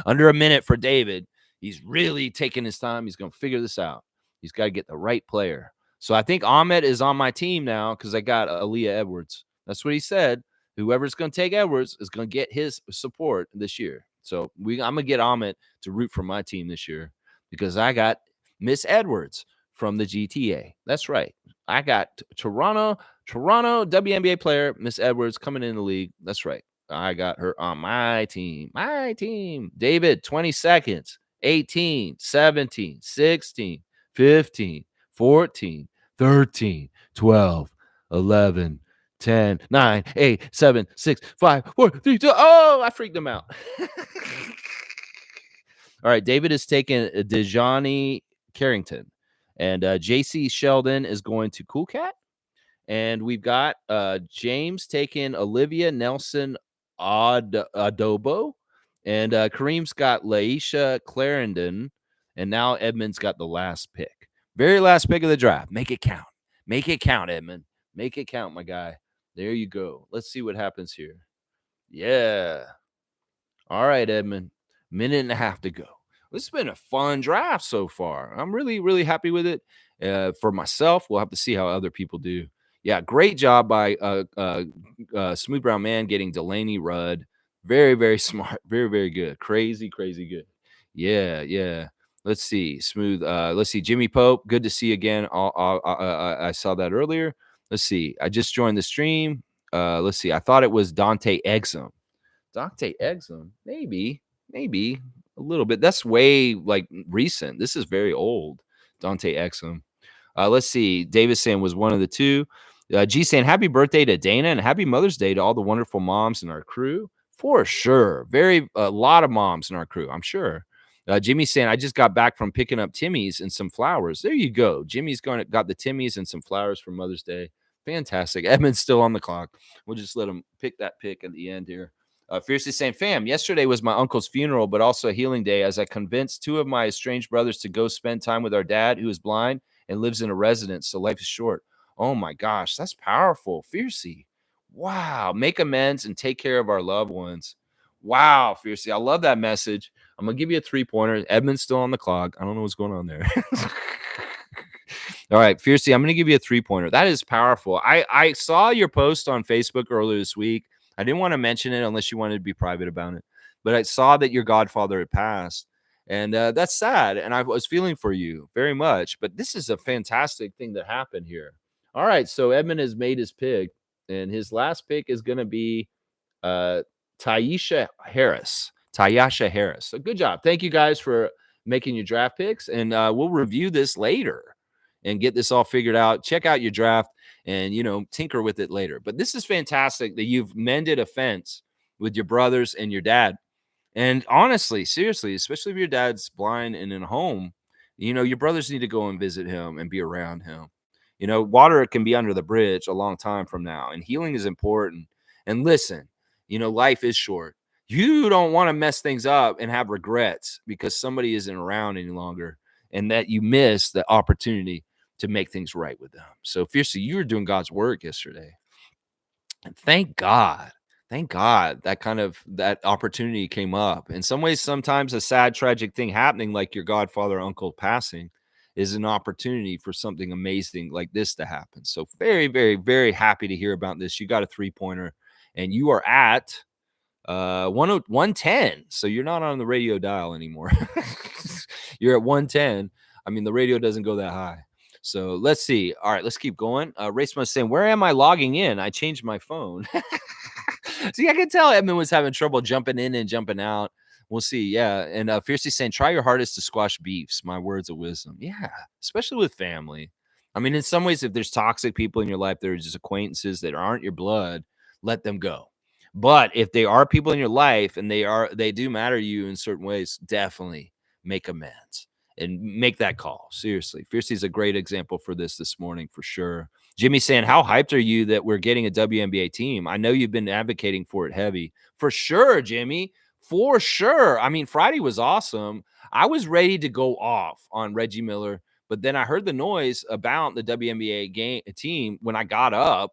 Under a minute for David. He's really taking his time. He's going to figure this out. He's got to get the right player. So I think Ahmed is on my team now because I got Aaliyah Edwards. That's what he said. Whoever's going to take Edwards is going to get his support this year. So I'm going to get Ahmed to root for my team this year because I got Miss Edwards from the GTA. That's right. I got Toronto WNBA player, Miss Edwards, coming in the league. That's right. I got her on my team. My team. David, 20 seconds. 18, 17, 16, 15, 14, 13, 12, 11, 10, 9, 8, 7, 6, 5, 4, 3, 2. Oh, I freaked them out. All right, David is taking Dejani Carrington. And JC Sheldon is going to Cool Cat. And we've got James taking Olivia Nelson Adobo. And Kareem's got Laisha Clarendon. And now Edmund's got the last pick. Very last pick of the draft. Make it count. Make it count, Edmund. Make it count, my guy. There you go. Let's see what happens here. Yeah. All right, Edmund. Minute and a half to go. This has been a fun draft so far. I'm really, really happy with it. For myself, we'll have to see how other people do. Yeah, great job by Smooth Brown Man getting Delaney Rudd. Very, very smart. Very, very good. Crazy, crazy good. Yeah. Let's see. Smooth. Let's see. Jimmy Pope. Good to see you again. I saw that earlier. Let's see. I just joined the stream. Let's see. I thought it was Dante Exum. Dante Exum? Maybe a little bit. That's way like recent. This is very old. Dante Exum. Let's see. Davis saying was one of the two. G saying happy birthday to Dana and happy Mother's Day to all the wonderful moms in our crew. For sure. A lot of moms in our crew, I'm sure. Jimmy saying I just got back from picking up Timmy's and some flowers. There you go. Jimmy's got the Timmy's and some flowers for Mother's Day. Fantastic. Edmund's still on the clock. We'll just let him pick that pick at the end here. Fiercely saying, fam, yesterday was my uncle's funeral, but also a healing day as I convinced two of my estranged brothers to go spend time with our dad, who is blind and lives in a residence, so life is short. Oh, my gosh, that's powerful. Fiercely. Wow. Make amends and take care of our loved ones. Wow, Fiercely. I love that message. I'm going to give you a three-pointer. Edmund's still on the clock. I don't know what's going on there. All right, Fiercely, I'm going to give you a three-pointer. That is powerful. I saw your post on Facebook earlier this week I didn't want to mention it unless you wanted to be private about it. But I saw that your godfather had passed, and that's sad. And I was feeling for you very much. But this is a fantastic thing that happened here. All right, so Edmund has made his pick, and his last pick is going to be uh, Taisha Harris. Tyasha Harris. So good job. Thank you guys for making your draft picks, and we'll review this later and get this all figured out. Check out your draft and tinker with it later. But this is fantastic that you've mended a fence with your brothers and your dad. And honestly, seriously, especially if your dad's blind and in a home, your brothers need to go and visit him and be around him. Water can be under the bridge a long time from now, and healing is important. And listen, life is short. You don't want to mess things up and have regrets because somebody isn't around any longer and that you miss the opportunity to make things right with them. So, Fiercely, you were doing God's work yesterday. And thank God that opportunity came up. In some ways, sometimes a sad, tragic thing happening, like your godfather, uncle passing, is an opportunity for something amazing like this to happen. So very, very, very happy to hear about this. You got a 3-pointer, and you are at 110. So you're not on the radio dial anymore. You're at 110. I mean, the radio doesn't go that high. So let's see. All right, let's keep going. Race Must saying, where am I logging in? I changed my phone. See, I can tell Edmund was having trouble jumping in and jumping out. We'll see. Yeah. And Fiercely saying, try your hardest to squash beefs. My words of wisdom. Yeah. Especially with family. I mean, in some ways, if there's toxic people in your life that are just acquaintances that aren't your blood, let them go. But if they are people in your life and they do matter to you in certain ways, definitely make amends and make that call. Seriously. Fiercely's a great example for this morning for sure. Jimmy saying, how hyped are you that we're getting a WNBA team? I know you've been advocating for it heavy. For sure, Jimmy. For sure. I mean, Friday was awesome. I was ready to go off on Reggie Miller, but then I heard the noise about the WNBA team when I got up,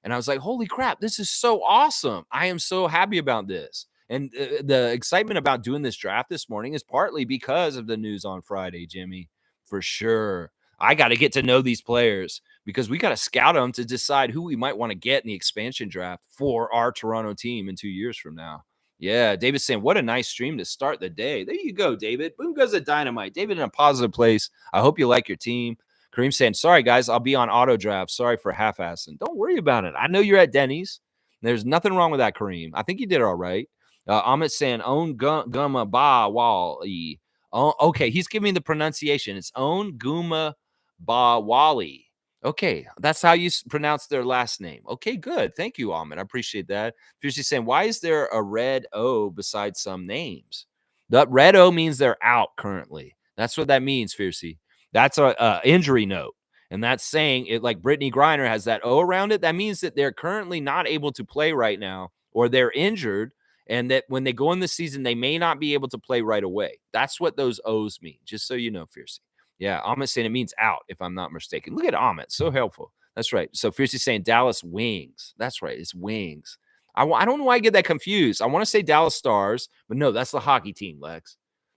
and I was like, holy crap, this is so awesome. I am so happy about this. And the excitement about doing this draft this morning is partly because of the news on Friday, Jimmy, for sure. I got to get to know these players because we got to scout them to decide who we might want to get in the expansion draft for our Toronto team in 2 years from now. Yeah, David's saying, what a nice stream to start the day. There you go, David. Boom goes the dynamite. David in a positive place. I hope you like your team. Kareem saying, sorry, guys, I'll be on auto draft. Sorry for half-assing. Don't worry about it. I know you're at Denny's. There's nothing wrong with that, Kareem. I think you did all right. Amit saying, own gumma ba wali. Oh, okay, he's giving me the pronunciation. It's own guma ba wali. Okay, that's how you pronounce their last name. Okay, good. Thank you, Amit. I appreciate that. Fiercely saying, why is there a red O beside some names? That red O means they're out currently. That's what that means, Fiercely. That's a injury note. And that's saying it like Brittany Griner has that O around it. That means that they're currently not able to play right now, or they're injured, and that when they go in the season, they may not be able to play right away. That's what those O's mean, just so you know, Fiercely. Yeah, Amit's saying it means out, if I'm not mistaken. Look at Amit, so helpful. That's right. So Fiercely saying Dallas Wings. That's right, it's Wings. I don't know why I get that confused. I want to say Dallas Stars, but no, that's the hockey team, Lex.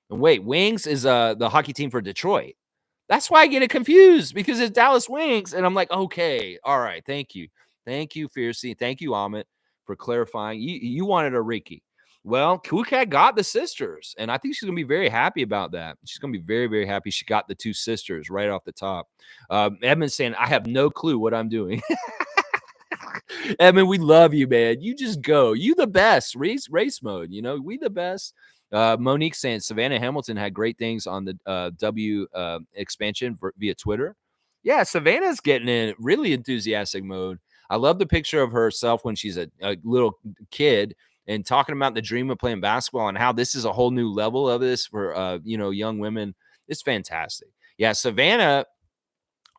And wait, Wings is the hockey team for Detroit. That's why I get it confused because it's Dallas Wings. And I'm like, okay, all right. Thank you. Thank you, Fiercey. Thank you, Amit, for clarifying. You wanted a Ricky. Well, Cool Cat got the sisters, and I think she's going to be very happy about that. She's going to be very, very happy she got the 2 sisters right off the top. Edmund's saying, I have no clue what I'm doing. Edmund, we love you, man. You just go. You the best. Race mode. We the best. Monique saying Savannah Hamilton had great things on the W expansion via Twitter. Yeah, Savannah's getting in really enthusiastic mode. I love the picture of herself when she's a little kid and talking about the dream of playing basketball and how this is a whole new level of this for young women. It's fantastic. Yeah, Savannah,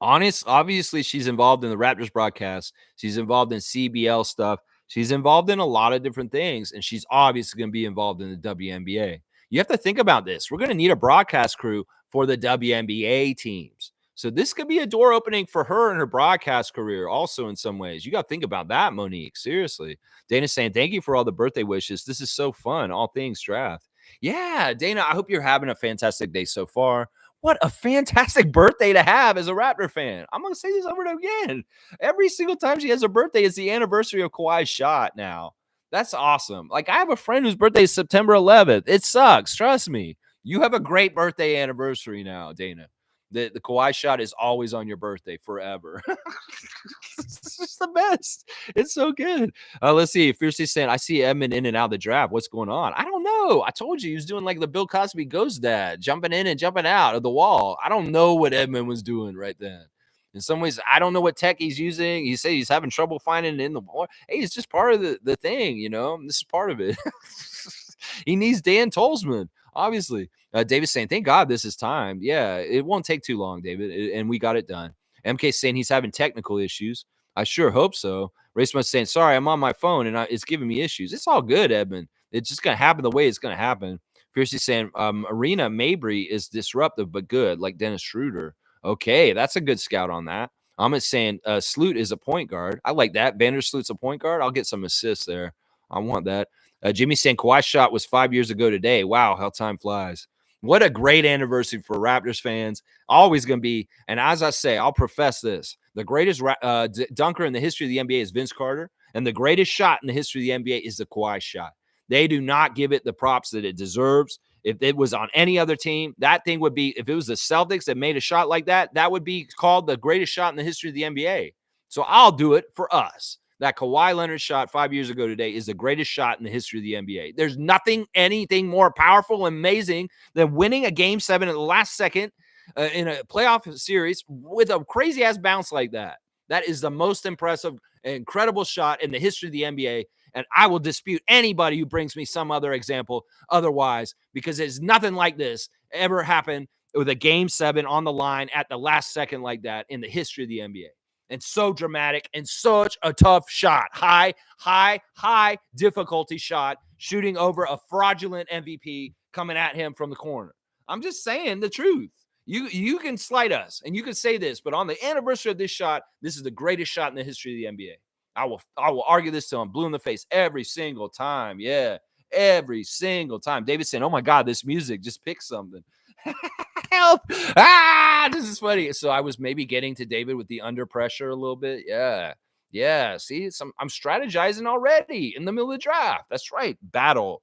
obviously she's involved in the Raptors broadcast. She's involved in CBL stuff. She's involved in a lot of different things, and she's obviously going to be involved in the WNBA. You have to think about this. We're going to need a broadcast crew for the WNBA teams. So this could be a door opening for her in her broadcast career also in some ways. You got to think about that, Monique. Seriously. Dana's saying, thank you for all the birthday wishes. This is so fun. All things draft. Yeah, Dana, I hope you're having a fantastic day so far. What a fantastic birthday to have as a Raptor fan. I'm going to say this over and again. Every single time she has a birthday, it's the anniversary of Kawhi's shot now. That's awesome. Like, I have a friend whose birthday is September 11th. It sucks. Trust me. You have a great birthday anniversary now, Dana. The Kawhi shot is always on your birthday forever. It's just the best. It's so good. Let's see. Fiercely saying, I see Edmund in and out of the draft. What's going on? I don't know. I told you he was doing like the Bill Cosby ghost dad, jumping in and jumping out of the wall. I don't know what Edmund was doing right then. In some ways, I don't know what tech he's using. He said he's having trouble finding it in the wall. Hey, it's just part of the thing, you know. This is part of it. He needs Dan Tolzman, obviously. David's saying, thank God this is timed. Yeah, it won't take too long, David. And we got it done. MK saying he's having technical issues. I sure hope so. Racemus saying, sorry, I'm on my phone and it's giving me issues. It's all good, Edmund. It's just going to happen the way it's going to happen. Fiercely saying, Arena Mabry is disruptive but good, like Dennis Schroeder. Okay, that's a good scout on that. Amit saying Sloot is a point guard. I like that. Vandersloot's a point guard. I'll get some assists there. I want that. Jimmy saying Kawhi's shot was 5 years ago today. Wow, how time flies. What a great anniversary for Raptors fans. Always going to be, and as I say, I'll profess this. The greatest dunker in the history of the NBA is Vince Carter, and the greatest shot in the history of the NBA is the Kawhi shot. They do not give it the props that it deserves. If it was on any other team, that thing would be, if it was the Celtics that made a shot like that, that would be called the greatest shot in the history of the NBA. So I'll do it for us. That Kawhi Leonard shot 5 years ago today is the greatest shot in the history of the NBA. There's anything more powerful and amazing than winning a game 7 at the last second in a playoff series with a crazy-ass bounce like that. That is the most impressive, incredible shot in the history of the NBA. And I will dispute anybody who brings me some other example otherwise, because it's nothing like this ever happened with a game 7 on the line at the last second like that in the history of the NBA. And so dramatic and such a tough shot. High difficulty shot, shooting over a fraudulent MVP coming at him from the corner. I'm just saying the truth. You can slight us and you can say this, but on the anniversary of this shot, this is the greatest shot in the history of the NBA. I will argue this till I'm blue in the face every single time. Yeah, every single time. David saying, oh my God, this music, just pick something. Help. This is funny. So I was maybe getting to David with the under pressure a little bit. Yeah. See, I'm strategizing already in the middle of the draft. That's right. Battle.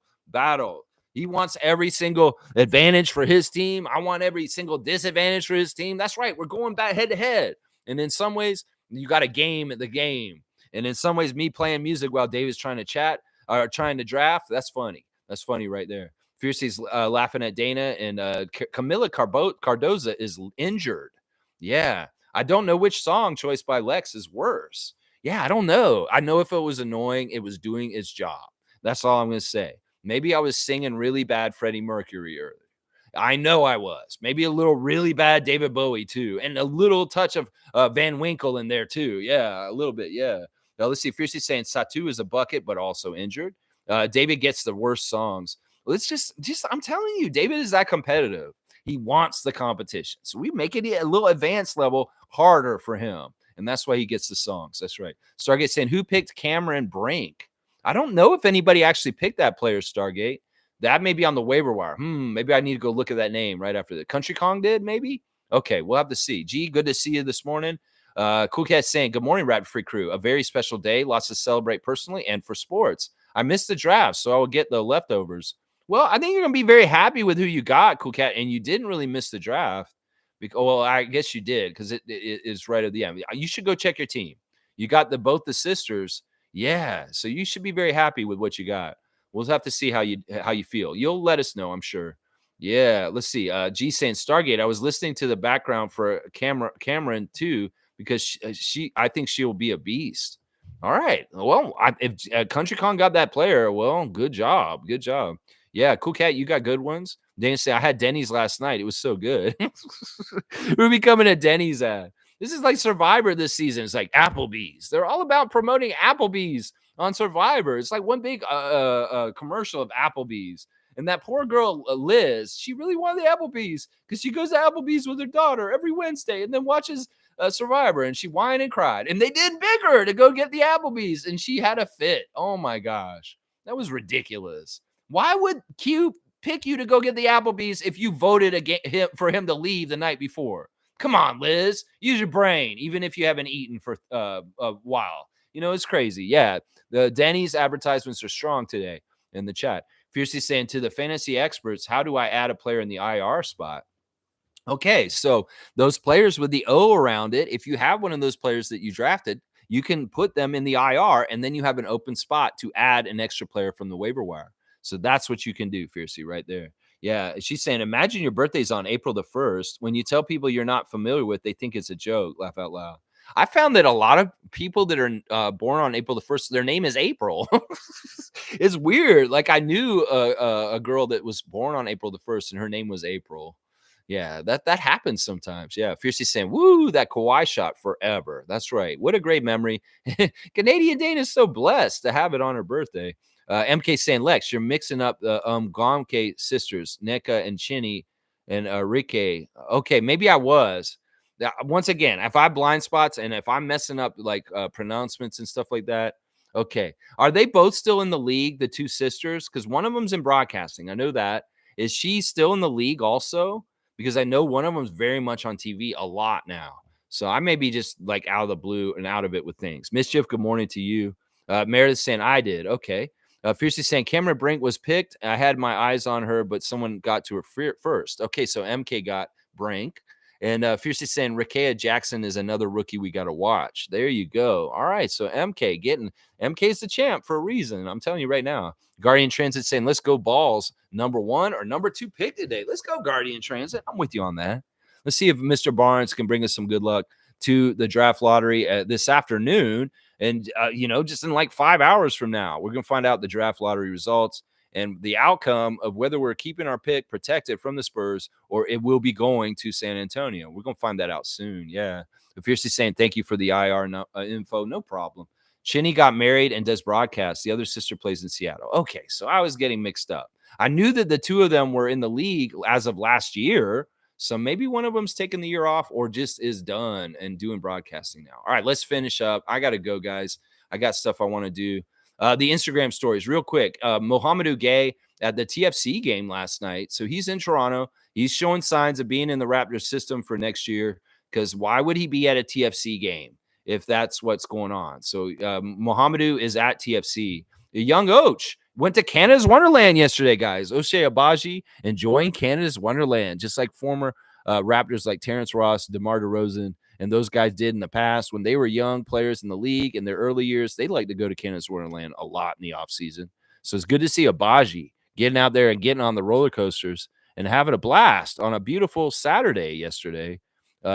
He wants every single advantage for his team. I want every single disadvantage for his team. That's right. We're going back head to head. And in some ways, you got a game at the game. And in some ways, me playing music while David's trying to chat or trying to draft, that's funny. That's funny right there. Fiercey's laughing at Dana, and Camila Cardoza is injured. Yeah. I don't know which song choice by Lex is worse. Yeah, I don't know. I know if it was annoying, it was doing its job. That's all I'm going to say. Maybe I was singing really bad Freddie Mercury earlier. I know I was. Maybe a little really bad David Bowie too, and a little touch of Van Winkle in there too. Yeah, a little bit. Yeah. Now let's see. Fiercely saying Satu is a bucket, but also injured. David gets the worst songs. Let's just I'm telling you, David is that competitive. He wants the competition. So we make it a little advanced level harder for him. And that's why he gets the songs. That's right. Stargate saying, who picked Cameron Brink? I don't know if anybody actually picked that player, Stargate. That may be on the waiver wire. Maybe I need to go look at that name right after the Country Kong did, maybe? Okay, we'll have to see. G, good to see you this morning. Cool Cat saying, good morning, Rapid Free Crew. A very special day. Lots to celebrate personally and for sports. I missed the draft, so I will get the leftovers. Well, I think you're going to be very happy with who you got, Cool Cat, and you didn't really miss the draft. Well, I guess you did because it is right at the end. You should go check your team. You got both the sisters. Yeah, so you should be very happy with what you got. We'll have to see how you feel. You'll let us know, I'm sure. Yeah, let's see. G saying Stargate. I was listening to the background for Cameron too because I think she will be a beast. All right. Well, if Country Con got that player, well, good job. Yeah, Cool Cat, you got good ones. Dana say I had Denny's last night. It was so good. We're becoming a Denny's ad. This is like Survivor this season. It's like Applebee's. They're all about promoting Applebee's on Survivor. It's like one big commercial of Applebee's. And that poor girl, Liz, she really wanted the Applebee's because she goes to Applebee's with her daughter every Wednesday and then watches Survivor. And she whined and cried. And they did beg her to go get the Applebee's. And she had a fit. Oh, my gosh. That was ridiculous. Why would Q pick you to go get the Applebee's if you voted for him to leave the night before? Come on, Liz. Use your brain, even if you haven't eaten for a while. It's crazy. Yeah. The Denny's advertisements are strong today in the chat. Fiercely saying, to the fantasy experts, how do I add a player in the IR spot? Okay, so those players with the O around it, if you have one of those players that you drafted, you can put them in the IR, and then you have an open spot to add an extra player from the waiver wire. So that's what you can do, Fiercey, right there. Yeah, she's saying, imagine your birthday's on April the 1st. When you tell people you're not familiar with, they think it's a joke. Laugh out loud. I found that a lot of people that are born on April the 1st, their name is April. It's weird. Like I knew a girl that was born on April the 1st, and her name was April. Yeah, that happens sometimes. Yeah, Fiercey saying, "Woo, that Kawhi shot forever." That's right. What a great memory. Canadian Dane is so blessed to have it on her birthday. MK saying, Lex, you're mixing up the Gomke sisters, Neka and Chinny and Rike. Okay, maybe I was. Once again, if I have blind spots and if I'm messing up like pronouncements and stuff like that, okay. Are they both still in the league, the two sisters? Because one of them's in broadcasting. I know that. Is she still in the league also? Because I know one of them's very much on TV a lot now. So I may be just like out of the blue and out of it with things. Mischief, good morning to you. Meredith saying, I did. Okay. Fiercely saying, Cameron Brink was picked. I had my eyes on her, but someone got to her first. Okay, so MK got Brink. And Fiercely saying, Rakea Jackson is another rookie we got to watch. There you go. All right, so MK's the champ for a reason. I'm telling you right now. Guardian Transit saying, let's go balls. Number 1 or number 2 pick today. Let's go, Guardian Transit. I'm with you on that. Let's see if Mr. Barnes can bring us some good luck to the draft lottery this afternoon. And, just in like 5 hours from now, we're going to find out the draft lottery results and the outcome of whether we're keeping our pick protected from the Spurs or it will be going to San Antonio. We're going to find that out soon. Yeah. Fiercely saying, thank you for the IR info. No problem. Chinny got married and does broadcasts. The other sister plays in Seattle. Okay, so I was getting mixed up. I knew that the two of them were in the league as of last year. So maybe one of them's taking the year off or just is done and doing broadcasting now. All right, let's finish up. I got to go, guys. I got stuff I want to do. The Instagram stories, real quick. Mohamedou Gay at the TFC game last night. So he's in Toronto. He's showing signs of being in the Raptors system for next year because why would he be at a TFC game if that's what's going on? So Mohamedou is at TFC. The young Oach went to Canada's Wonderland yesterday, guys. Oshay Abaji enjoying Canada's Wonderland, just like former Raptors like Terrence Ross, DeMar DeRozan, and those guys did in the past when they were young players in the league in their early years. They like to go to Canada's Wonderland a lot in the offseason. So it's good to see Abaji getting out there and getting on the roller coasters and having a blast on a beautiful Saturday yesterday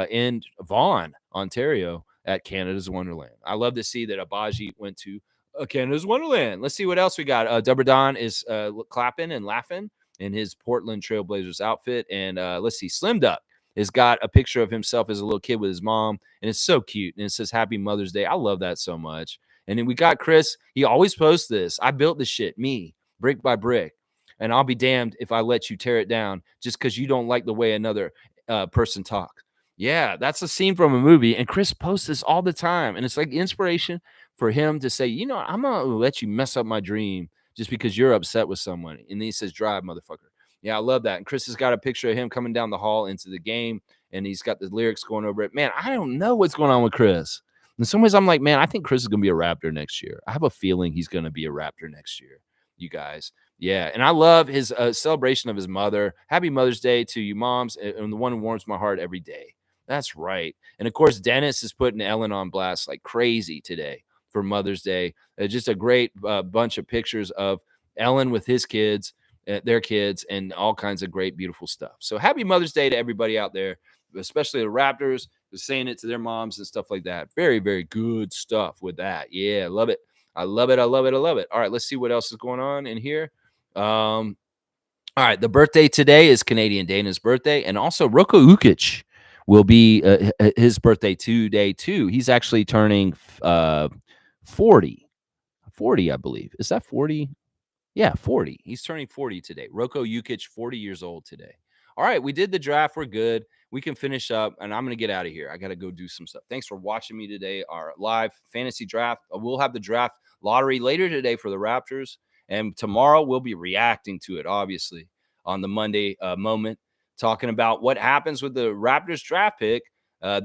in Vaughan, Ontario at Canada's Wonderland. I love to see that Abaji went to Canada's Wonderland. Let's see what else we got. Dubber Don is clapping and laughing in his Portland Trailblazers outfit. And let's see, Slim Duck has got a picture of himself as a little kid with his mom, and it's so cute. And it says Happy Mother's Day. I love that so much. And then we got Chris. He always posts this. I built this shit, me, brick by brick. And I'll be damned if I let you tear it down just because you don't like the way another person talks. Yeah, that's a scene from a movie. And Chris posts this all the time. And it's like inspiration for him to say, I'm going to let you mess up my dream just because you're upset with someone. And then he says, drive, motherfucker. Yeah, I love that. And Chris has got a picture of him coming down the hall into the game, and he's got the lyrics going over it. Man, I don't know what's going on with Chris. In some ways, I'm like, man, I think Chris is going to be a Raptor next year. I have a feeling he's going to be a Raptor next year, you guys. Yeah, and I love his celebration of his mother. Happy Mother's Day to you moms, and the one who warms my heart every day. That's right. And, of course, Dennis is putting Ellen on blast like crazy today for Mother's Day. Just a great bunch of pictures of Ellen with his kids, their kids, and all kinds of great, beautiful stuff. So happy Mother's Day to everybody out there, especially the Raptors, saying it to their moms and stuff like that. Very, very good stuff with that. Yeah, I love it. I love it. I love it. I love it. All right, let's see what else is going on in here. All right, the birthday today is Canadian Dana's birthday, and also Roko Ukic will be his birthday today too. He's actually turning 40, I believe. Is that 40? Yeah, 40. He's turning 40 today. Roko Ukic, 40 years old today. All right, we did the draft. We're good. We can finish up, and I'm going to get out of here. I got to go do some stuff. Thanks for watching me today, our live fantasy draft. We'll have the draft lottery later today for the Raptors, and tomorrow we'll be reacting to it, obviously, on the Monday moment, talking about what happens with the Raptors draft pick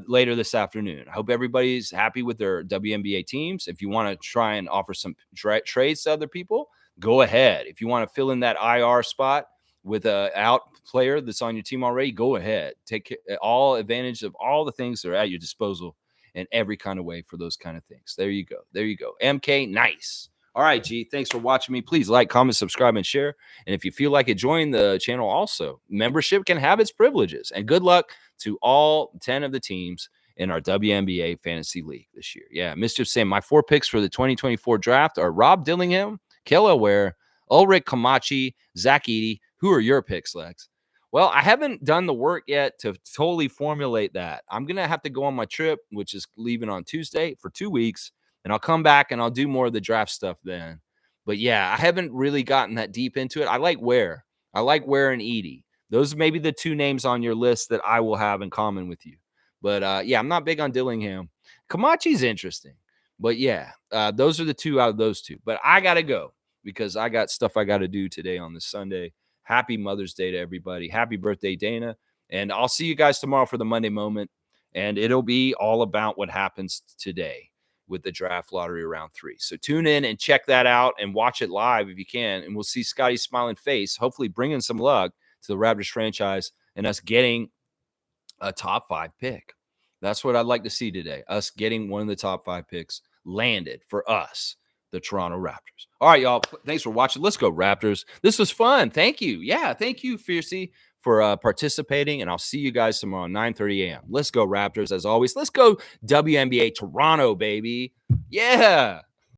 later this afternoon. I hope everybody's happy with their WNBA teams. If you want to try and offer some trades to other people, go ahead. If you want to fill in that IR spot with a out player that's on your team already, go ahead. Take all advantage of all the things that are at your disposal in every kind of way for those kind of things. There you go. There you go. MK, nice. All right, G, thanks for watching me. Please like, comment, subscribe, and share. And if you feel like it, join the channel also. Membership can have its privileges. And good luck to all 10 of the teams in our WNBA Fantasy League this year. Yeah, Mischief Sam, my 4 picks for the 2024 draft are Rob Dillingham, Kelly Ware, Ulrich Kamachi, Zach Edey. Who are your picks, Lex? Well, I haven't done the work yet to totally formulate that. I'm going to have to go on my trip, which is leaving on Tuesday for 2 weeks. And I'll come back and I'll do more of the draft stuff then. But yeah, I haven't really gotten that deep into it. I like Ware. I like Ware and Edey. Those may be the 2 names on your list that I will have in common with you. But yeah, I'm not big on Dillingham. Kamachi's interesting. But yeah, those are the 2 out of those 2. But I got to go because I got stuff I got to do today on this Sunday. Happy Mother's Day to everybody. Happy birthday, Dana. And I'll see you guys tomorrow for the Monday moment. And it'll be all about what happens today with the draft lottery round 3. So tune in and check that out and watch it live if you can. And we'll see Scotty's smiling face, hopefully bringing some luck to the Raptors franchise and us getting a top 5 pick. That's what I'd like to see today. Us getting one of the top 5 picks landed for us, the Toronto Raptors. All right, y'all. Thanks for watching. Let's go, Raptors. This was fun. Thank you. Yeah, thank you, Fiercey, for participating. And I'll see you guys tomorrow, 9:30 a.m. Let's go, Raptors. As always, let's go WNBA Toronto, baby. Yeah.